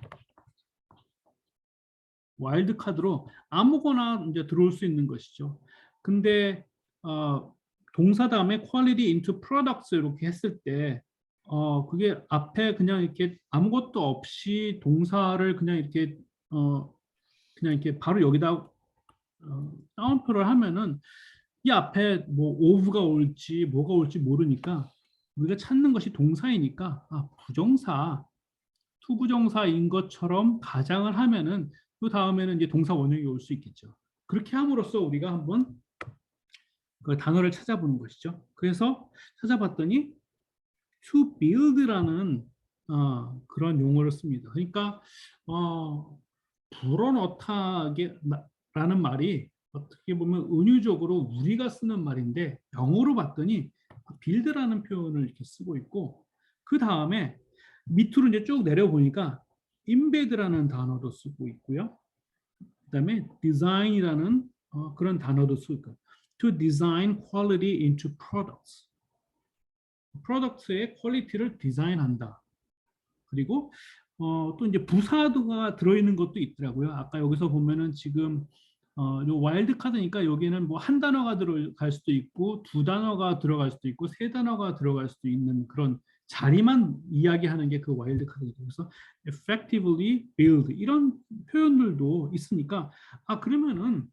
카드로 아무거나 이제 들어올 수 있는 것이죠. 근데 동사 다음에 quality into products 이렇게 했을 때 그게 앞에 그냥 이렇게 아무것도 없이 동사를 그냥 이렇게 바로 여기다 다운표를 하면은 이 앞에 뭐 of가 올지 뭐가 올지 모르니까 우리가 찾는 것이 동사이니까 부정사, 투부정사인 것처럼 가장을 하면은 그 다음에는 이제 동사 원형이 올 수 있겠죠. 그렇게 함으로써 우리가 한번 그 단어를 찾아보는 것이죠. 그래서 찾아봤더니 to build라는 그런 용어를 씁니다. 그러니까 불어넣다라는 말이 어떻게 보면 은유적으로 우리가 쓰는 말인데 영어로 봤더니 build라는 표현을 이렇게 쓰고 있고, 그 다음에 밑으로 이제 쭉 내려보니까 embed라는 단어도 쓰고 있고요. 그다음에 design이라는 그런 단어도 쓰고 있고, to design quality into products. products의 퀄리티를 디자인한다. 그리고 또 이제 부사가 들어있는 것도 있더라고요. 아까 여기서 보면은 지금 요 와일드 카드니까 여기는 뭐 한 단어가 들어갈 수도 있고 두 단어가 들어갈 수도 있고 세 단어가 들어갈 수도 있는 그런 자리만 이야기하는 게 그 와일드 카드죠. 그래서 effectively build 이런 표현들도 있으니까 그러면은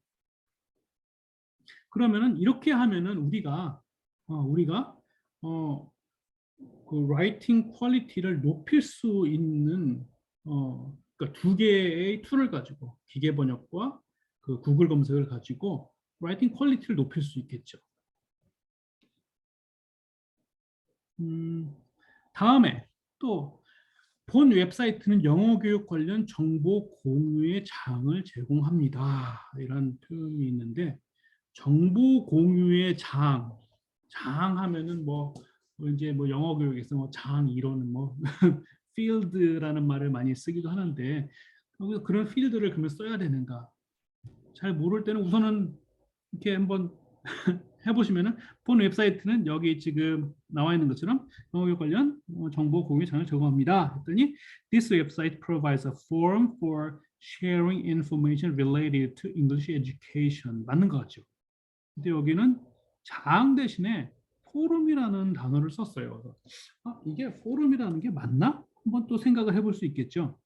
이렇게 하면은 우리가 그 라이팅 퀄리티를 높일 수 있는 그러니까 두 개의 툴을 가지고 기계 번역과 그 구글 검색을 가지고 라이팅 퀄리티를 높일 수 있겠죠. 다음에 또 본 웹사이트는 영어 교육 관련 정보 공유의 장을 제공합니다. 이런 표현이 있는데, 정보 공유의 장 하면은 이제 영어 교육에서 장 이론은 field라는 말을 많이 쓰기도 하는데, 그런 field를 그러면 써야 되는가? 잘 모를 때는 우선은 이렇게 한번 해보시면은 본 웹사이트는 여기 지금 나와 있는 것처럼 영어 교육 관련 정보 공유 장을 제공합니다. 했더니 this website provides a forum for sharing information related to English education. 맞는 것 같죠? 근데 여기는 장 대신에 포럼이라는 단어를 썼어요. 그래서 이게 포럼이라는 게 맞나? 한번 또 생각을 해볼 수 있겠죠.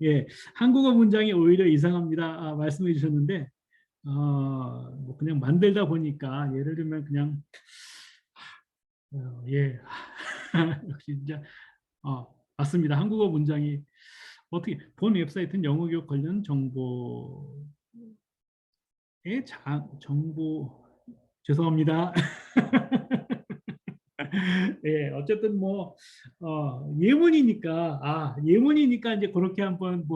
예, 한국어 문장이 오히려 이상합니다. 말씀해 주셨는데 그냥 만들다 보니까 예를 들면 그냥 예 역시 진짜 맞습니다. 한국어 문장이 어떻게 본 웹사이트는 영어 교육 관련 정보 죄송합니다. 예, 어쨌든 예문이니까 이제 그렇게 한번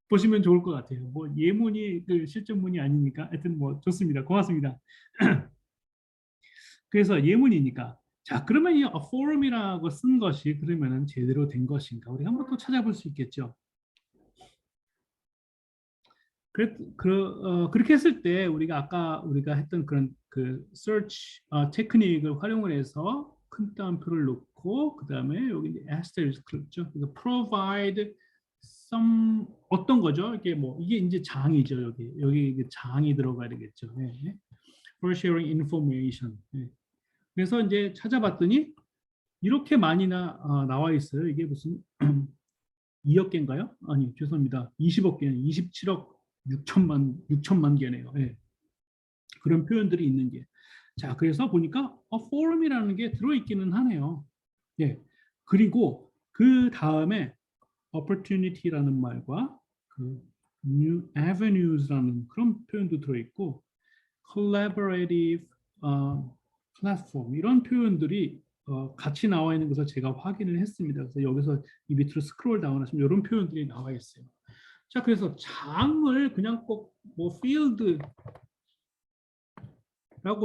보시면 좋을 것 같아요. 예문이 그 실전문이 아니니까 하여튼 좋습니다. 고맙습니다. 그래서 예문이니까 자, 그러면 이 forum이라고 쓴 것이 그러면은 제대로 된 것인가? 우리 한번 또 찾아볼 수 있겠죠. 그렇게 했을 때 아까 우리가 했던 그런 그 search 테크닉을 활용을 해서 큰 따옴표를 놓고 그 다음에 여기 이제 asterisk 그렇죠. 그래서 provide some 어떤 거죠? 이게 이제 장이죠. 여기 장이 들어가야 되겠죠. 네. For sharing information. 네. 그래서 이제 찾아봤더니 이렇게 많이 나와 있어요. 이게 무슨 2억 개인가요? 아니, 죄송합니다. 20억 개는 27억 6천만 개네요. 예. 그런 표현들이 있는 게. 자, 그래서 보니까 forum이라는 게 들어있기는 하네요. 예. 그리고 그 다음에 opportunity라는 말과 그 new avenues라는 그런 표현도 들어있고 collaborative platform 이런 표현들이 같이 나와 있는 것을 제가 확인을 했습니다. 그래서 여기서 이 밑으로 스크롤 다운하시면 이런 표현들이 나와 있어요. 자, 그래서 장을 그냥 꼭 뭐 field라고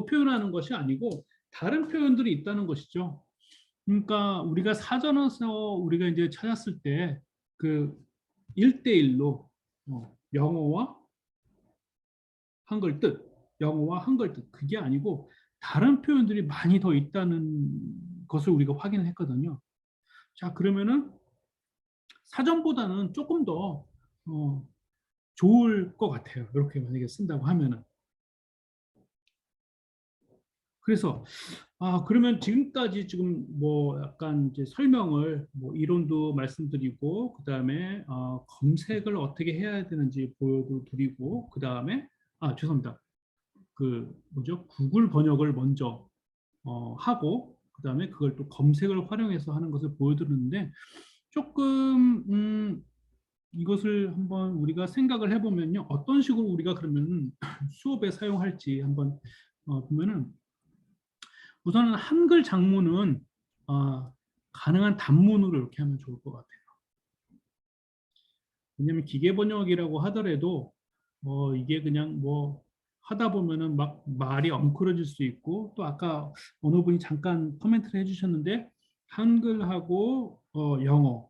표현하는 것이 아니고 다른 표현들이 있다는 것이죠. 그러니까 우리가 사전에서 우리가 이제 찾았을 때 그 1대1로 영어와 한글 뜻, 영어와 한글 뜻 그게 아니고 다른 표현들이 많이 더 있다는 것을 우리가 확인을 했거든요. 자, 그러면은 사전보다는 조금 더 좋을 것 같아요. 이렇게 만약에 쓴다고 하면은. 그래서 그러면 지금까지 지금 뭐 약간 이제 설명을 뭐 이론도 말씀드리고 그다음에 검색을 어떻게 해야 되는지 보여드리고 그다음에 죄송합니다. 그 뭐죠? 구글 번역을 먼저 하고 그다음에 그걸 또 검색을 활용해서 하는 것을 보여드렸는데 조금 이것을 한번 우리가 생각을 해보면요. 어떤 식으로 우리가 그러면 수업에 사용할지 한번 보면은 우선은 한글 장문은 가능한 단문으로 이렇게 하면 좋을 것 같아요. 왜냐하면 기계 번역이라고 하더라도 이게 그냥 뭐 하다 보면은 막 말이 엉클어질 수 있고 또 아까 어느 분이 잠깐 코멘트를 해주셨는데 한글하고 영어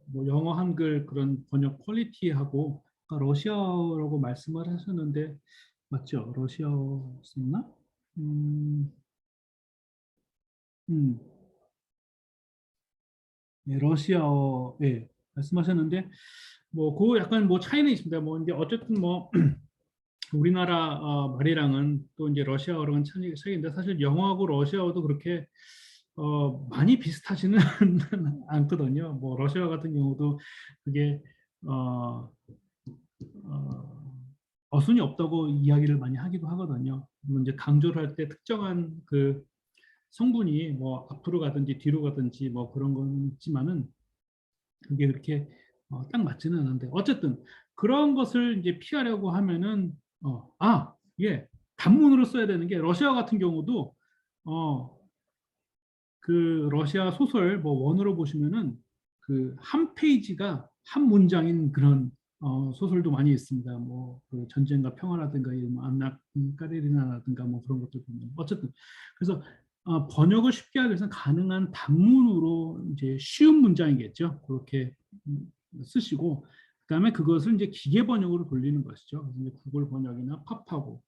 뭐 영어 한글 그런 번역 퀄리티하고 아까 러시아어라고 말씀을 하셨는데 맞죠? 러시아어 썼나? 음, 음. 네, 러시아어, 예, 말씀하셨는데, 뭐, 그 약간 뭐 차이는 있습니다. 뭐, 이제 어쨌든 뭐, 우리나라 말이랑은 또 이제 러시아어랑은 차이인데, 사실 영어하고 러시아어도 그렇게 많이 비슷하지는 않거든요. 뭐, 러시아 같은 경우도 그게, 어, 어순이 없다고 이야기를 많이 하기도 하거든요. 물론 이제 강조를 할 때 특정한 그 성분이 뭐 앞으로 가든지 뒤로 가든지 뭐 그런 건 있지만은 그게 그렇게 딱 맞지는 않은데 어쨌든 그런 것을 이제 피하려고 하면은 예 단문으로 써야 되는 게 러시아 같은 경우도 어, 그 러시아 소설 뭐 원으로 보시면은 그 한 페이지가 한 문장인 그런 소설도 많이 있습니다. 뭐그 전쟁과 평화라든가 뭐 안나 까레리나라든가 뭐 그런 것들 보면 어쨌든 그래서 번역을 쉽게 하기 위해서는 가능한 단문으로 이제 쉬운 문장이겠죠. 그렇게 쓰시고 그다음에 그것을 이제 기계 번역으로 돌리는 것이죠. 그래서 이제 구글 번역이나 팝하고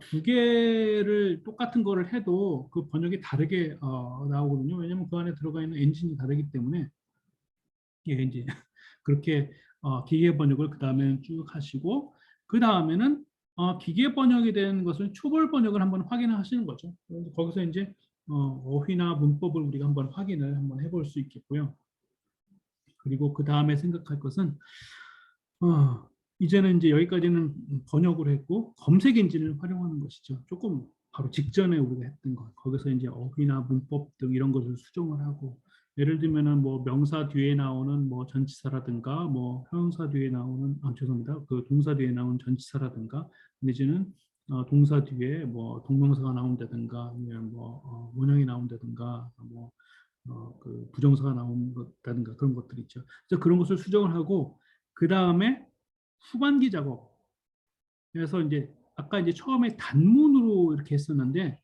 두 개를 똑같은 거를 해도 그 번역이 다르게 나오거든요. 왜냐하면 그 안에 들어가 있는 엔진이 다르기 때문에 예, 이제 그렇게 기계 번역을 그 다음에 쭉 하시고 그 다음에는 기계 번역이 된 것을 초벌 번역을 한번 확인을 하시는 거죠. 그래서 거기서 이제 어휘나 문법을 우리가 한번 확인을 한번 해볼 수 있겠고요. 그리고 그 다음에 생각할 것은 이제는 이제 여기까지는 번역을 했고 검색 엔진을 활용하는 것이죠. 조금 바로 직전에 우리가 했던 것. 거기서 이제 어휘나 문법 등 이런 것을 수정을 하고 예를 들면은 뭐 명사 뒤에 나오는 뭐 전치사라든가 뭐 형용사 뒤에 나오는 죄송합니다. 그 동사 뒤에 나오는 전치사라든가 내지는 동사 뒤에 뭐 동명사가 나온다든가 아니면 뭐 원형이 나온다든가 그 부정사가 나온다든가 그런 것들 있죠. 그래서 그런 것을 수정을 하고 그 다음에 후반기 작업. 그래서 이제 아까 이제 처음에 단문으로 이렇게 했었는데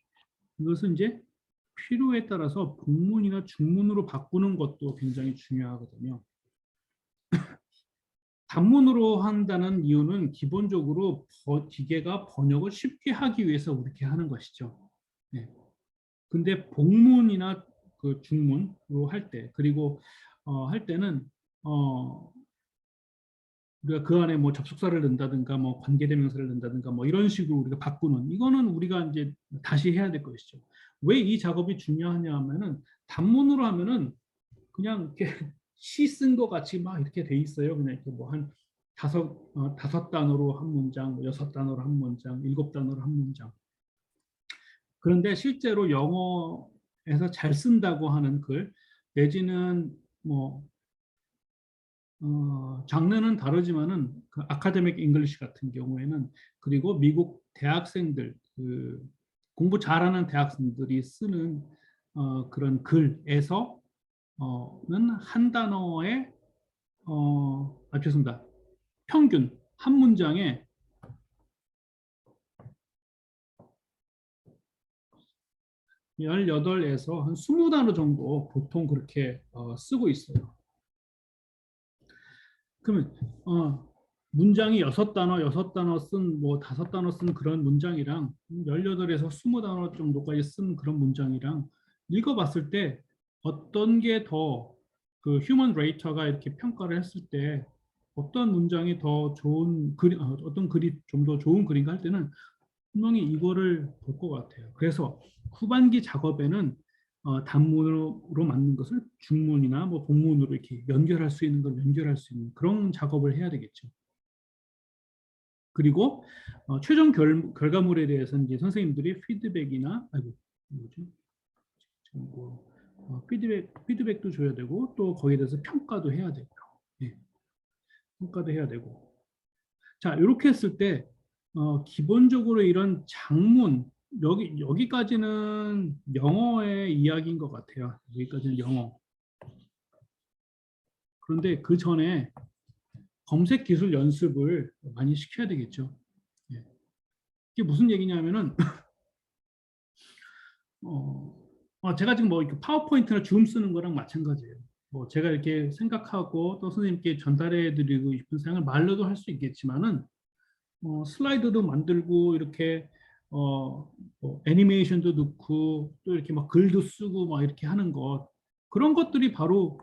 이것은 이제 필요에 따라서 복문이나 중문으로 바꾸는 것도 굉장히 중요하거든요. 단문으로 한다는 이유는 기본적으로 기계가 번역을 쉽게 하기 위해서 그렇게 하는 것이죠. 네. 근데 복문이나 그 중문으로 할 때, 그리고 할 때는 우리가 그 안에 뭐 접속사를 넣는다든가 뭐 관계대명사를 넣는다든가 뭐 이런 식으로 우리가 바꾸는 이거는 우리가 이제 다시 해야 될 것이죠. 왜 이 작업이 중요하냐 하면은 단문으로 하면은 그냥 이렇게 시 쓴 거 같이 막 이렇게 돼 있어요. 그냥 이렇게 뭐 한 다섯 단어로 한 문장, 뭐 여섯 단어로 한 문장, 일곱 단어로 한 문장. 그런데 실제로 영어에서 잘 쓴다고 하는 글, 내지는 뭐 장르는 다르지만은 그 아카데믹 잉글리시 같은 경우에는, 그리고 미국 대학생들, 그 공부 잘하는 대학생들이 쓰는 그런 글에서 는 한 단어에 죄송합니다. 평균 한 문장에 18에서 한 20단어 정도 보통 그렇게 쓰고 있어요. 그러면 문장이 6단어, 6단어 쓴, 뭐 5단어 쓴 그런 문장이랑 18에서 20단어 정도까지 쓴 그런 문장이랑 읽어봤을 때 어떤 게 더 그 휴먼 레이터가 이렇게 평가를 했을 때 어떤 문장이 더 좋은 글이, 어떤 글이 좀 더 좋은 글인가 할 때는 분명히 이거를 볼 것 같아요. 그래서 후반기 작업에는 단문으로 맞는 것을 중문이나 뭐 본문으로 이렇게 연결할 수 있는 걸 연결할 수 있는 그런 작업을 해야 되겠죠. 그리고 최종 결과물에 대해서는 이제 선생님들이 피드백이나 뭐죠? 뭐, 피드백도 줘야 되고 또 거기에 대해서 평가도 해야 되고요. 예, 평가도 해야 되고. 자, 이렇게 했을 때 기본적으로 이런 장문, 여기까지는 영어의 이야기인 것 같아요. 여기까지는 영어. 그런데 그 전에 검색 기술 연습을 많이 시켜야 되겠죠. 예. 이게 무슨 얘기냐면은 제가 지금 뭐 이렇게 파워포인트나 줌 쓰는 거랑 마찬가지예요. 뭐 제가 이렇게 생각하고 또 선생님께 전달해 드리고 싶은 생각을 말로도 할 수 있겠지만은 슬라이드도 만들고 이렇게 뭐 애니메이션도 넣고 또 이렇게 막 글도 쓰고 막 이렇게 하는 것, 그런 것들이 바로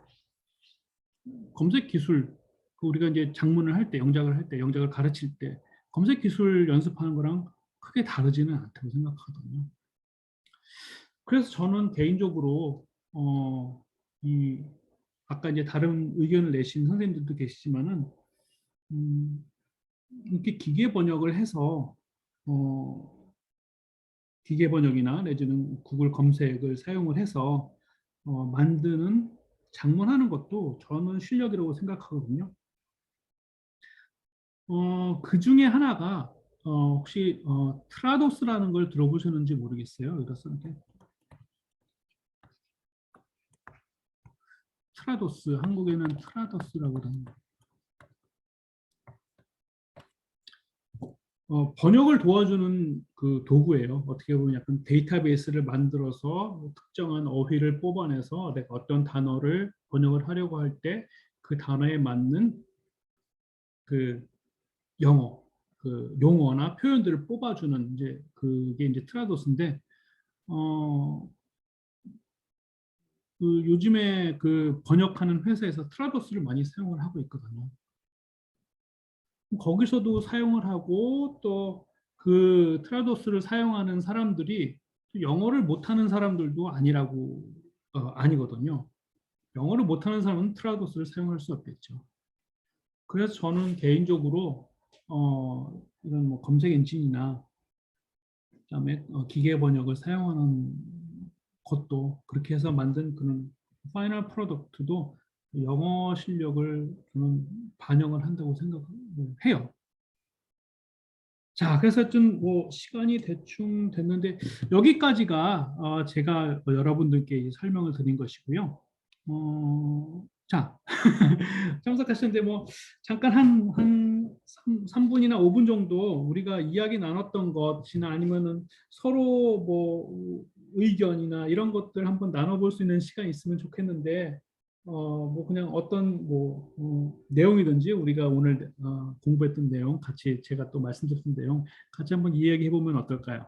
검색 기술, 그 우리가 이제 작문을 할 때, 영작을 할 때, 영작을 가르칠 때 검색 기술 연습하는 거랑 크게 다르지는 않다고 생각하거든요. 그래서 저는 개인적으로 이 아까 이제 다른 의견을 내신 선생님들도 계시지만은 이렇게 기계 번역을 해서 기계 번역이나 내지는 구글 검색을 사용을 해서 만드는 작문하는 것도 저는 실력이라고 생각하거든요. 그 중에 하나가 혹시 트라도스라는 걸 들어보셨는지 모르겠어요. 이렇습니다. 트라도스, 한국에는 트라도스라고 그러는데 번역을 도와주는 그 도구예요. 어떻게 보면 약간 데이터베이스를 만들어서 특정한 어휘를 뽑아내서 내가 어떤 단어를 번역을 하려고 할 때 그 단어에 맞는 그 영어, 그 용어나 표현들을 뽑아주는 이제 그게 이제 트라도스인데 어, 그 요즘에 그 번역하는 회사에서 트라도스를 많이 사용을 하고 있거든요. 거기서도 사용을 하고 또 그 트라도스를 사용하는 사람들이 영어를 못하는 사람들도 아니거든요. 영어를 못하는 사람은 트라도스를 사용할 수 없겠죠. 그래서 저는 개인적으로 이런 뭐 검색 엔진이나 그다음에 기계 번역을 사용하는 것도, 그렇게 해서 만든 그런 파이널 프로덕트도 영어 실력을 저는 반영을 한다고 생각을 해요. 자, 그래서 좀 뭐 시간이 대충 됐는데 여기까지가 제가 여러분들께 설명을 드린 것이고요. 자, 참석하셨는데 뭐 잠깐 한 3분이나 5분 정도 우리가 이야기 나눴던 것이나 아니면은 서로 뭐 의견이나 이런 것들 한번 나눠볼 수 있는 시간이 있으면 좋겠는데 뭐 그냥 어떤 뭐 내용이든지 우리가 오늘 공부했던 내용 같이 제가 또 말씀드렸던 내용 같이 한번 이야기해 보면 어떨까요?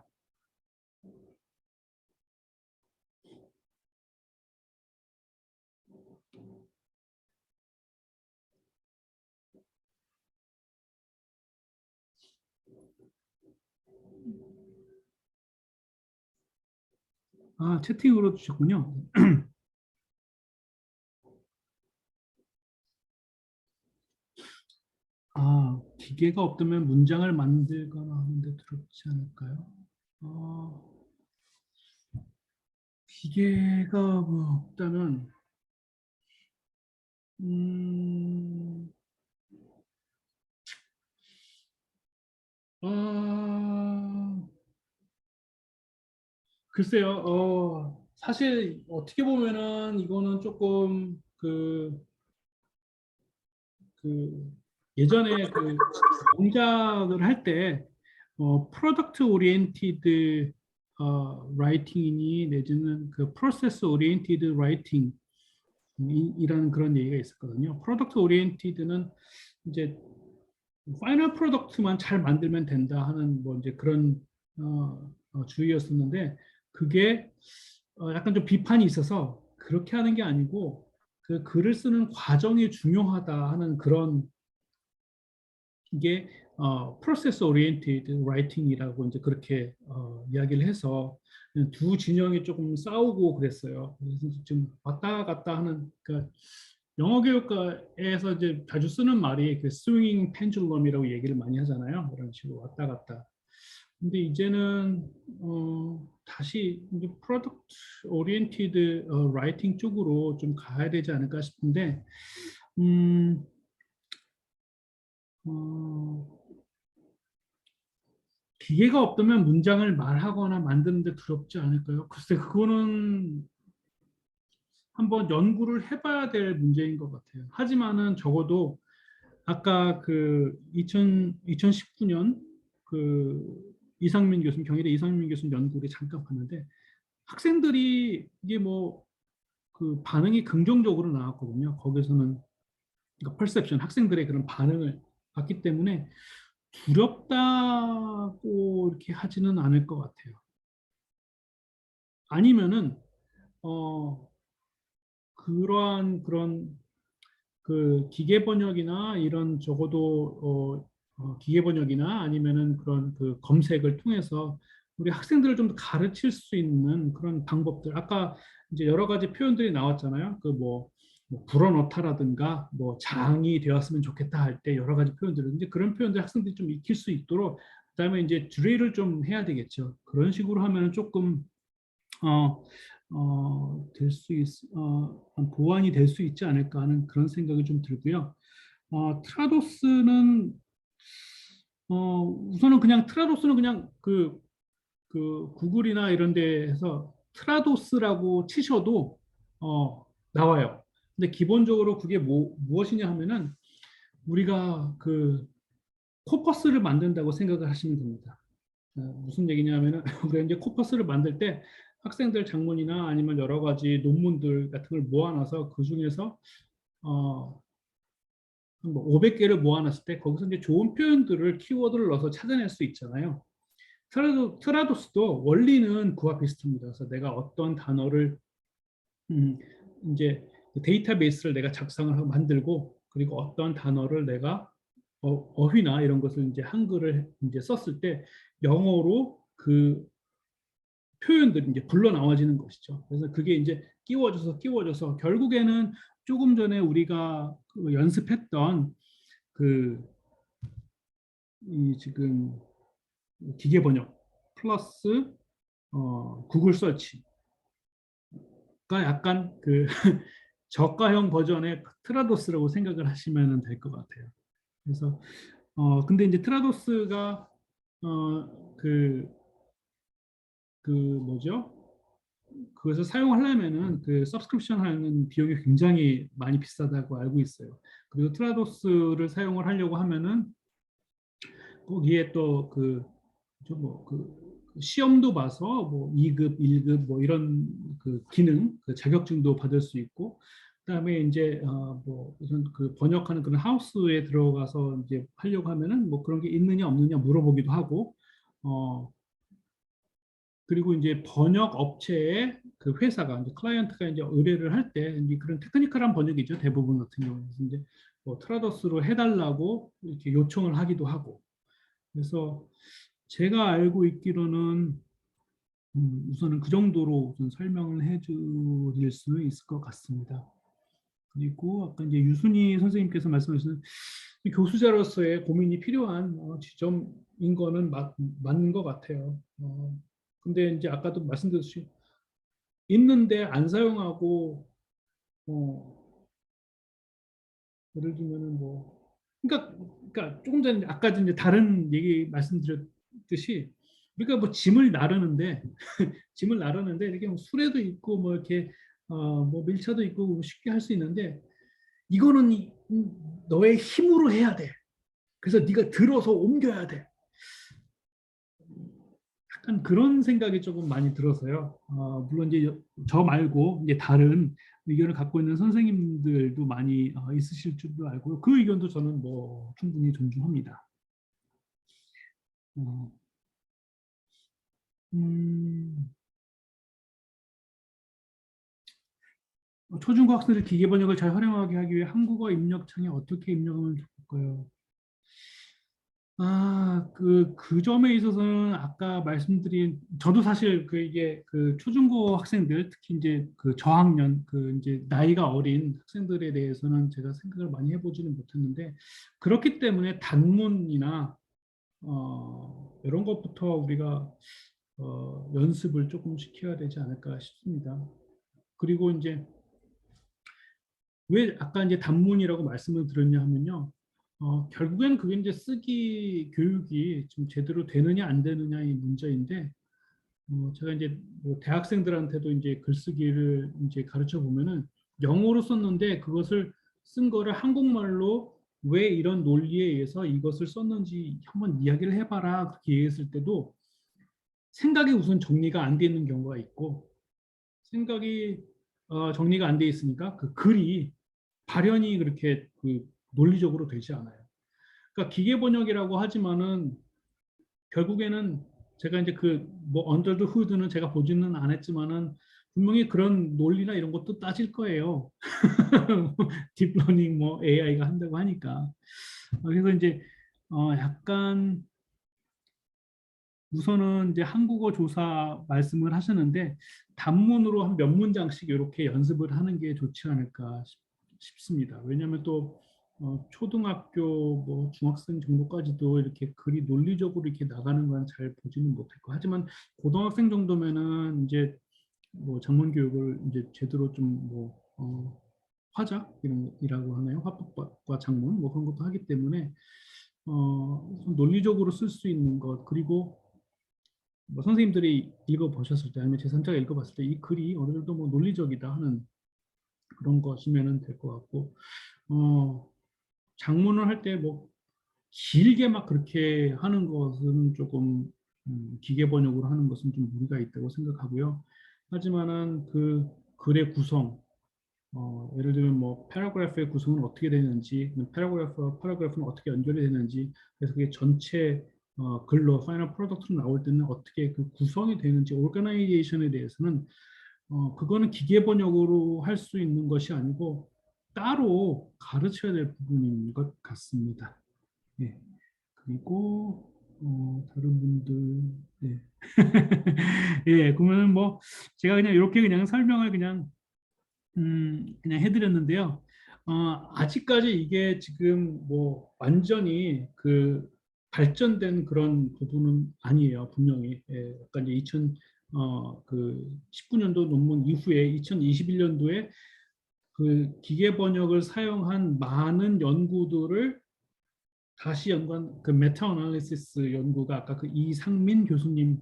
채팅으로 주셨군요. 기계가 없다면 문장을 만들거나 하는데 두렵지 않을까요? 기계가 뭐 없다면 음, 아, 글쎄요. 사실 어떻게 보면은 이거는 조금 그 예전에 그 공작을 할 때 프로덕트 오리엔티드 라이팅이니 내지는 그 프로세스 오리엔티드 라이팅 이라는 그런 얘기가 있었거든요. 프로덕트 오리엔티드는 이제 파이널 프로덕트만 잘 만들면 된다 하는 뭐 이제 그런 주의였었는데 그게 약간 좀 비판이 있어서 그렇게 하는 게 아니고 그 글을 쓰는 과정이 중요하다 하는 그런 이게 프로세스 오리엔티드 라이팅이라고 이제 그렇게 이야기를 해서 두 진영이 조금 싸우고 그랬어요. 그래서 좀 왔다 갔다 하는 그러니까 영어 교육과에서 이제 자주 쓰는 말이 그 스윙잉 펜줄럼이라고 얘기를 많이 하잖아요. 그런 식으로 왔다 갔다. 근데 이제는 다시 이제 프로덕트 오리엔티드 라이팅 쪽으로 좀 가야 되지 않을까 싶은데 음, 어, 기계가 없다면 문장을 말하거나 만드는데 두렵지 않을까요? 글쎄, 그거는 한번 연구를 해봐야 될 문제인 것 같아요. 하지만은 적어도 아까 그 2019년 그 이상민 교수님, 경희대 이상민 교수님 연구를 잠깐 봤는데 학생들이 이게 뭐 그 반응이 긍정적으로 나왔거든요. 거기서는 그러니까 퍼셉션, 학생들의 그런 반응을 봤기 때문에 두렵다고 이렇게 하지는 않을 것 같아요. 아니면은 그러한 그런 그 기계 번역이나 이런 적어도 기계 번역이나 아니면은 그런 그 검색을 통해서 우리 학생들을 좀 가르칠 수 있는 그런 방법들 아까 이제 여러 가지 표현들이 나왔잖아요. 그 뭐 불어넣다라든가 뭐 장이 되었으면 좋겠다 할 때 여러 가지 표현들을 이제 그런 표현들 학생들이 좀 익힐 수 있도록 그다음에 이제 드릴을 좀 해야 되겠죠. 그런 식으로 하면은 조금 어, 될 수 보완이 될 수 있지 않을까 하는 그런 생각이 좀 들고요. 트라도스는 우선은 그냥 트라도스는 그냥 그 구글이나 이런 데에서 트라도스라고 치셔도 나와요. 근데 기본적으로 그게 무엇이냐 하면은 우리가 그 코퍼스를 만든다고 생각을 하시면 됩니다. 무슨 얘기냐면은 그래 이제 코퍼스를 만들 때 학생들 장문이나 아니면 여러 가지 논문들 같은 걸 모아놔서 그 중에서 어, 뭐 500개를 모아놨을 때 거기서 이제 좋은 표현들을 키워드를 넣어서 찾아낼 수 있잖아요. 트라도스도 원리는 그와 비슷합니다. 그래서 내가 어떤 단어를 음, 이제 그 데이터베이스를 내가 작성을 하고 만들고 그리고 어떤 단어를 내가 어휘나 이런 것을 이제 한글을 이제 썼을 때 영어로 그 표현들이 이제 불러 나와지는 것이죠. 그래서 그게 이제 끼워져서 결국에는 조금 전에 우리가 그 연습했던 그 이 지금 기계 번역 플러스 구글 서치가 약간 그 저가형 버전의 트라도스라고 생각을 하시면 될 것 같아요. 그래서 근데 이제 트라도스가 그 뭐죠? 그것을 사용하려면은 그 서브스크립션 하는 비용이 굉장히 많이 비싸다고 알고 있어요. 그리고 트라도스를 사용을 하려고 하면은 거기에 또그 시험도 봐서 뭐 2급, 1급 뭐 이런 그 기능, 그 자격증도 받을 수 있고 그다음에 이제 뭐 우선 그 번역하는 그런 하우스에 들어가서 이제 하려고 하면은 뭐 그런 게 있느냐 없느냐 물어보기도 하고 어 그리고 이제 번역 업체의 그 회사가 이제 클라이언트가 이제 의뢰를 할 때 그런 테크니컬한 번역이죠 대부분 같은 경우는 이제 뭐 트라더스로 해달라고 이렇게 요청을 하기도 하고 그래서 제가 알고 있기로는 우선은 그 정도로 우선 설명을 해드릴 수는 있을 것 같습니다. 그리고 아까 이제 유순희 선생님께서 말씀하신 교수자로서의 고민이 필요한 지점인 거는 맞는 것 같아요. 근데 이제 아까도 말씀드렸듯이 있는데 안 사용하고 예를 들면은 뭐 그러니까 조금 전에 아까 이제 다른 얘기 말씀드렸듯이 우리가 뭐 짐을 나르는데 짐을 나르는데 이렇게 뭐 수레도 있고 뭐 이렇게 뭐 밀차도 있고 뭐 쉽게 할 수 있는데 이거는 너의 힘으로 해야 돼. 그래서 네가 들어서 옮겨야 돼. 약간 그런 생각이 조금 많이 들어서요. 물론 이제 저 말고 이제 다른 의견을 갖고 있는 선생님들도 많이 있으실 줄도 알고요. 그 의견도 저는 뭐 충분히 존중합니다. 어, 음, 초중고 학생들 기계 번역을 잘 활용하게 하기 위해 한국어 입력창에 어떻게 입력하면 좋을까요? 그 점에 있어서는 아까 말씀드린, 저도 사실 이게 초중고 학생들, 특히 이제 저학년, 이제 나이가 어린 학생들에 대해서는 제가 생각을 많이 해보지는 못했는데, 그렇기 때문에 단문이나, 이런 것부터 우리가, 연습을 조금 시켜야 되지 않을까 싶습니다. 그리고 이제, 왜 아까 이제 단문이라고 말씀을 드렸냐 하면요. 결국엔 그게 이제 쓰기 교육이 좀 제대로 되느냐 안 되느냐의 문제인데, 제가 이제 뭐 대학생들한테도 이제 글쓰기를 이제 가르쳐 보면은 영어로 썼는데 그것을 쓴 거를 한국말로 왜 이런 논리에 의해서 이것을 썼는지 한번 이야기를 해봐라 그렇게 얘기했을 때도 생각이 우선 정리가 안 돼 있는 경우가 있고 생각이 정리가 안 돼 있으니까 그 글이 발현이 그렇게 논리적으로 되지 않아요. 그러니까 기계 번역이라고 하지만은 결국에는 제가 이제 뭐 언더 더 후드는 제가 보지는 않았지만은 분명히 그런 논리나 이런 것도 따질 거예요. 딥러닝 뭐 AI가 한다고 하니까. 그래서 이제 약간 우선은 이제 한국어 조사 말씀을 하셨는데 단문으로 한 몇 문장씩 이렇게 연습을 하는 게 좋지 않을까 싶습니다. 왜냐하면 또 초등학교 뭐 중학생 정도까지도 이렇게 글이 논리적으로 이렇게 나가는 건 잘 보지는 못했고 하지만 고등학생 정도면은 이제 뭐 작문 교육을 이제 제대로 좀뭐 화작 이라고 하나요? 화법과 작문 뭐 그런 것도 하기 때문에 논리적으로 쓸 수 있는 것 그리고 뭐 선생님들이 읽어보셨을 때 아니면 제3자가 읽어봤을 때 이 글이 어느 정도 뭐 논리적이다 하는 그런 것이면 될 것 같고 장문을 할 때 뭐 길게 막 그렇게 하는 것은 조금 기계 번역으로 하는 것은 좀 무리가 있다고 생각하고요. 하지만은 그 글의 구성, 예를 들면 뭐 패러그래프의 구성은 어떻게 되는지, 패러그래프와 패러그래프는 어떻게 연결이 되는지, 그래서 그게 전체 글로 파이널 프로덕트로 나올 때는 어떻게 그 구성이 되는지, 오르가나이제이션에 대해서는 그거는 기계 번역으로 할 수 있는 것이 아니고 따로 가르쳐야 될 부분인 것 같습니다. 예. 그리고 다른 분들, 예. 예, 그러면은 뭐 제가 그냥 이렇게 그냥 설명을 그냥 해드렸는데요. 아직까지 이게 지금 뭐 완전히 발전된 그런 부분은 아니에요. 분명히. 예, 약간 이제 19년도 논문 이후에 2021년도에 기계 번역을 사용한 많은 연구들을 다시 연구한 메타 어널리시스 연구가 아까 이상민 교수님이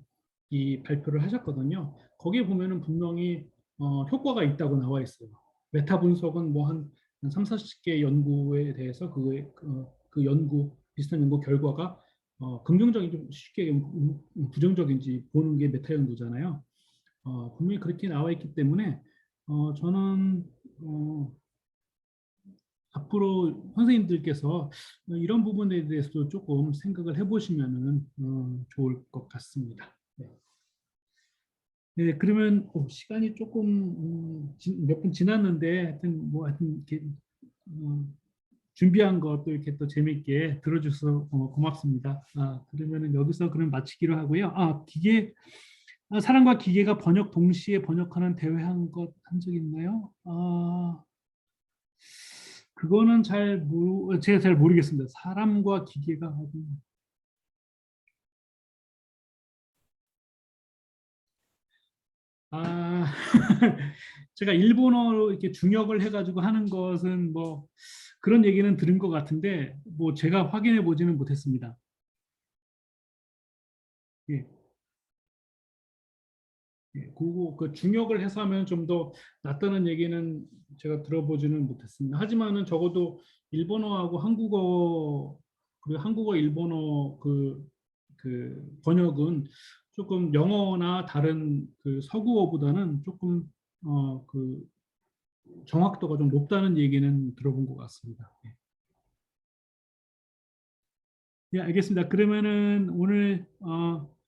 발표를 하셨거든요. 거기에 보면은 분명히 효과가 있다고 나와 있어요. 메타 분석은 뭐 한 3, 40개 연구에 대해서 그 연구 비슷한 연구 결과가 긍정적인지 쉽게 부정적인지 보는 게 메타 연구잖아요. 분명히 그렇게 나와 있기 때문에 저는 앞으로 선생님들께서 이런 부분에 대해서도 조금 생각을 해보시면 좋을 것 같습니다. 네, 네, 그러면 시간이 조금 몇 분 지났는데 하여튼 이렇게 준비한 것도 이렇게 또 재밌게 들어주셔서 고맙습니다. 그러면은 여기서 그럼 마치기로 하고요. 사람과 기계가 번역 동시에 번역하는 대회 한 적 있나요? 그거는 제가 잘 모르겠습니다. 사람과 기계가 하고. 아, 제가 일본어로 이렇게 중역을 해가지고 하는 것은 뭐 그런 얘기는 들은 것 같은데 뭐 제가 확인해 보지는 못했습니다. 예, 예, 그 중역을 해서 하면 좀 더 낫다는 얘기는 제가 들어보지는 못했습니다. 하지만은 적어도 일본어하고 한국어 그리고 한국어 일본어 그 번역은 조금 영어나 다른 그 서구어보다는 조금 그 정확도가 좀 높다는 얘기는 들어본 것 같습니다. 예, 예, 알겠습니다. 그러면은 오늘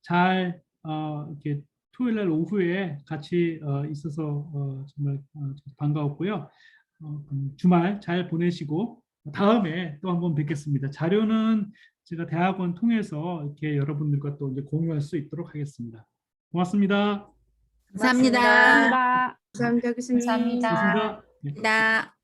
잘 이렇게 토요일 날 오후에 같이 있어서 정말 반가웠고요. 주말 잘 보내시고 다음에 또 한번 뵙겠습니다. 자료는 제가 대학원 통해서 이렇게 여러분들과 또 이제 공유할 수 있도록 하겠습니다. 고맙습니다. 감사합니다. 감사합니다. 감사합니다, 교수님. 감사합니다. 고맙습니다. 예. 감사합니다.